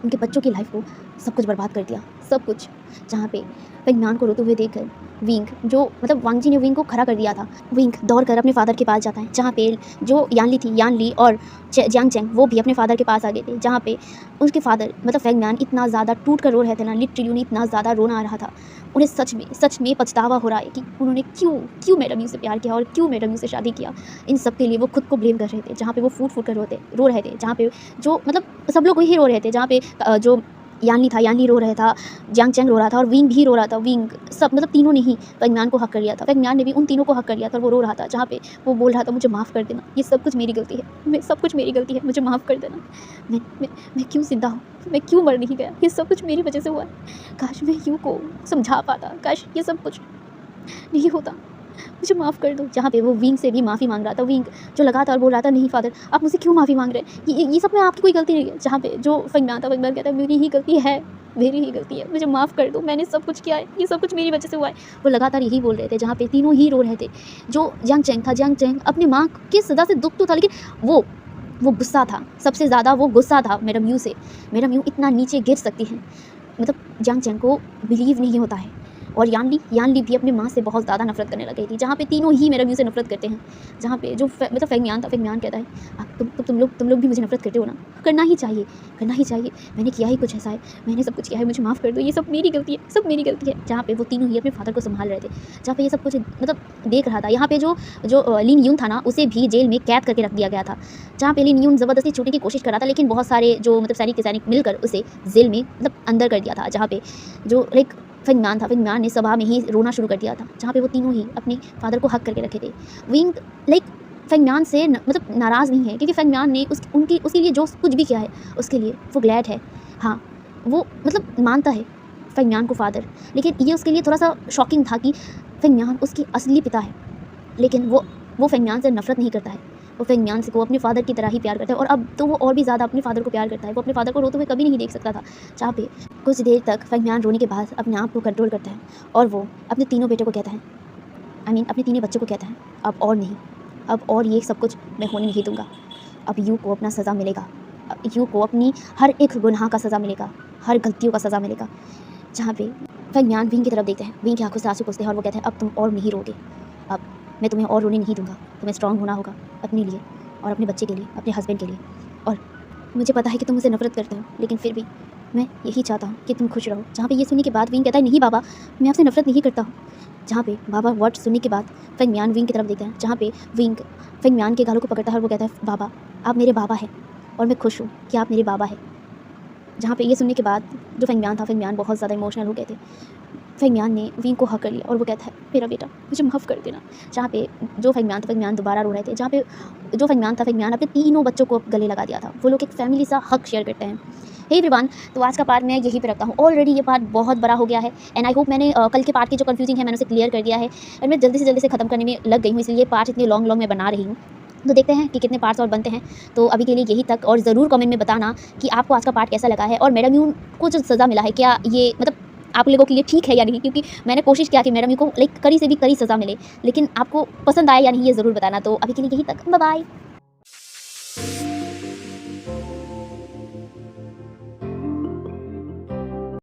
[SPEAKER 1] उनके बच्चों की लाइफ को, सब कुछ बर्बाद कर दिया, सब कुछ। जहाँ पे फेंग म्यान को रोते हुए देखकर विंग जो वांग जी ने विंग को खड़ा कर दिया था, विंग दौड़कर अपने फादर के पास जाता है, जहाँ पे जो यान ली और जियांग चैंग वो भी अपने फादर के पास आ गए थे, जहाँ पे उनके फादर फेंग म्यान इतना ज़्यादा टूट कर रो रहे थे ना, लिटरली उन्हें इतना ज़्यादा रोना आ रहा था। उन्हें सच में पछतावा हो रहा है कि उन्होंने क्यों मैडम यू से प्यार किया और क्यों मैडम यू से शादी किया। इन सब के लिए वो खुद को ब्लेम कर रहे थे, जहाँ पे वो फूट कर रो रहे थे, जहाँ पे जो सब लोग वही रो रहे थे, जहाँ पे जो यान ली रो रहा था, जियांग चैंग रो रहा था, और विंग भी रो रहा था। विंग सब तीनों ने ही फेंग म्यान को हक कर लिया था, फेंग म्यान ने भी उन तीनों को हक कर लिया था, और वो रो रहा था, जहाँ पे वो बोल रहा था, मुझे माफ़ कर देना, ये सब कुछ मेरी गलती है, सब कुछ मेरी गलती है, मुझे माफ़ कर देना, मैं क्यों जिंदा हूँ, मैं क्यों मर नहीं गया, ये सब कुछ मेरी वजह से हुआ है। काश मैं यू को समझा पाता, काश ये सब कुछ नहीं होता, मुझे माफ़ कर दो। जहाँ पे वो विंग से भी माफ़ी मांग रहा था, विंग जो लगातार बोल रहा था, नहीं फादर आप मुझसे क्यों माफ़ी मांग रहे हैं, ये सब में आपकी कोई गलती नहीं है। जहाँ पे जो फेंग म्यान कहता है, मेरी ही गलती है, मुझे माफ़ कर दो, मैंने सब कुछ किया है, ये सब कुछ मेरी वजह से हुआ है। वो लगातार यही बोल रहे थे, जहाँ पे तीनों ही रो रहे थे। जो जियांग चैंग अपने माँ की सज़ा से दुख तो था, लेकिन वो गुस्सा था, सबसे ज़्यादा वो गुस्सा था मैडम यू से। मैडम यू इतना नीचे गिर सकती हैं, जियांग चैंग को बिलीव नहीं होता है। और यान ली भी अपनी माँ से बहुत ज़्यादा नफरत करने लग गई थी, जहाँ पे तीनों ही मेरा व्यू से नफरत करते हैं। जहाँ पे जो मतलब फेंगमियान था, फेंगमियान कहता है तुम लोग भी मुझे नफरत करते हो ना, करना ही चाहिए, मैंने किया ही कुछ ऐसा है, मैंने सब कुछ किया है, मुझे माफ़ कर दो, ये सब मेरी गलती है, सब मेरी गलती है। जहाँ पे वो तीनों ही अपने फादर को संभाल रहे थे, जहाँ पे ये सब कुछ मतलब देख रहा था। यहाँ पे जो जो लीन यून था ना, उसे भी जेल में कैद करके रख दिया गया था, जहाँ पे लीन यून ज़बरदस्ती छूटने की कोशिश कर रहा था, लेकिन बहुत सारे जो मतलब सैनिक के सैनिक मिलकर उसे जेल में मतलब अंदर कर दिया था। जहाँ पे जो लाइक फेंगमियान था, फेंगमियान ने सभा में ही रोना शुरू कर दिया था, जहाँ पे वो तीनों ही अपने फादर को हक करके रखे थे। विंग लाइक फेंगमियान से मतलब नाराज़ नहीं है, क्योंकि फेंगमियान ने उसके लिए जो कुछ भी किया है उसके लिए वो ग्लैड है। हाँ, वो मतलब मानता है फेंगमियान को फादर, लेकिन ये उसके लिए थोड़ा सा शॉकिंग था कि फेंगमियान उसकी असली पिता है, लेकिन वो फेंगमियान से नफरत नहीं करता है। वो फेंगमियान से को अपने फादर की तरह ही प्यार करता है, और अब तो वो और भी ज़्यादा अपने फादर को प्यार करता है। वो अपने फादर को रोते हुए कभी नहीं देख सकता था। जहाँ पे कुछ देर तक फेंगमियान रोने के बाद अपने आप को कंट्रोल करता है, और वो अपने तीनों बेटों को कहता है, अपने तीनों बच्चों को कहता है, अब और नहीं, अब और ये सब कुछ मैं होने नहीं दूंगा। अब यू को अपना सज़ा मिलेगा, यू को अपनी हर एक गुनाह का सज़ा मिलेगा, हर गलतियों का सज़ा मिलेगा। जहाँ पे फेंगमियान विंग की तरफ देखते हैं, विंग की आंखों से आंसू पोंछते हैं, और वो कहते हैं, अब तुम और नहीं रोगे, अब मैं तुम्हें और रोने नहीं दूंगा। तुम्हें स्ट्रांग होना होगा अपने लिए और अपने बच्चे के लिए, अपने हस्बैंड के लिए। और मुझे पता है कि तुम मुझसे नफरत करते हो, लेकिन फिर भी मैं यही चाहता हूँ कि तुम खुश रहो। जहाँ पे ये सुनने के बाद विंग कहता है, नहीं बाबा, मैं आपसे नफरत नहीं करता हूँ। जहाँ पे बाबा वर्ड सुनने के बाद फेंगमियान विंग की तरफ देखता है, जहाँ पे विंग फेंगमियान के गालों को पकड़ता है, और वो कहता है, बाबा आप मेरे बाबा हैं, और मैं खुश हूँ कि आप मेरे बाबा हैं। जहाँ पे ये सुनने के बाद जो फेंगमियान था, फेंगमियान बहुत ज़्यादा इमोशनल हो गए थे। फेंगमियान ने विंग को हक कर लिया, और वो कहता है, मेरा बेटा मुझे माफ़ कर देना। जहाँ पे जो फेंगमियान था, फेंगमियान दोबारा रो रहे थे। जहाँ पे जो फेंगमियान था, फेंगमियान अपने तीनों बच्चों को गले लगा दिया था। वो लोग एक फैमिली सा हक शेयर करते हैं। हे एवरीवन, तो आज का पार्ट मैं यहीं पे रखता हूँ। ऑलरेडी ये पार्ट बहुत बड़ा हो गया है, एंड आई होप मैंने कल के पार्ट की जो कंफ्यूजिंग है मैंने उसे क्लियर कर दिया है, और मैं जल्दी से ख़त्म करने में लग गई हूँ, इसलिए पार्ट इतने लॉन्ग मैं बना रही हूँ। तो देखते हैं कि कितने पार्ट्स और बनते हैं। तो अभी के लिए यही तक, और ज़रूर कमेंट में बताना कि आपको आज का पार्ट कैसा लगा है, और मैडम यून को जो सज़ा मिला है, क्या ये मतलब आप लोगों के लिए ठीक है या नहीं, क्योंकि मैंने कोशिश किया कि मैडम यून को लाइक कड़ी से भी कड़ी सज़ा मिले, लेकिन आपको पसंद आया या नहीं ये ज़रूर बताना। तो अभी के लिए यही तक, बाय बाय।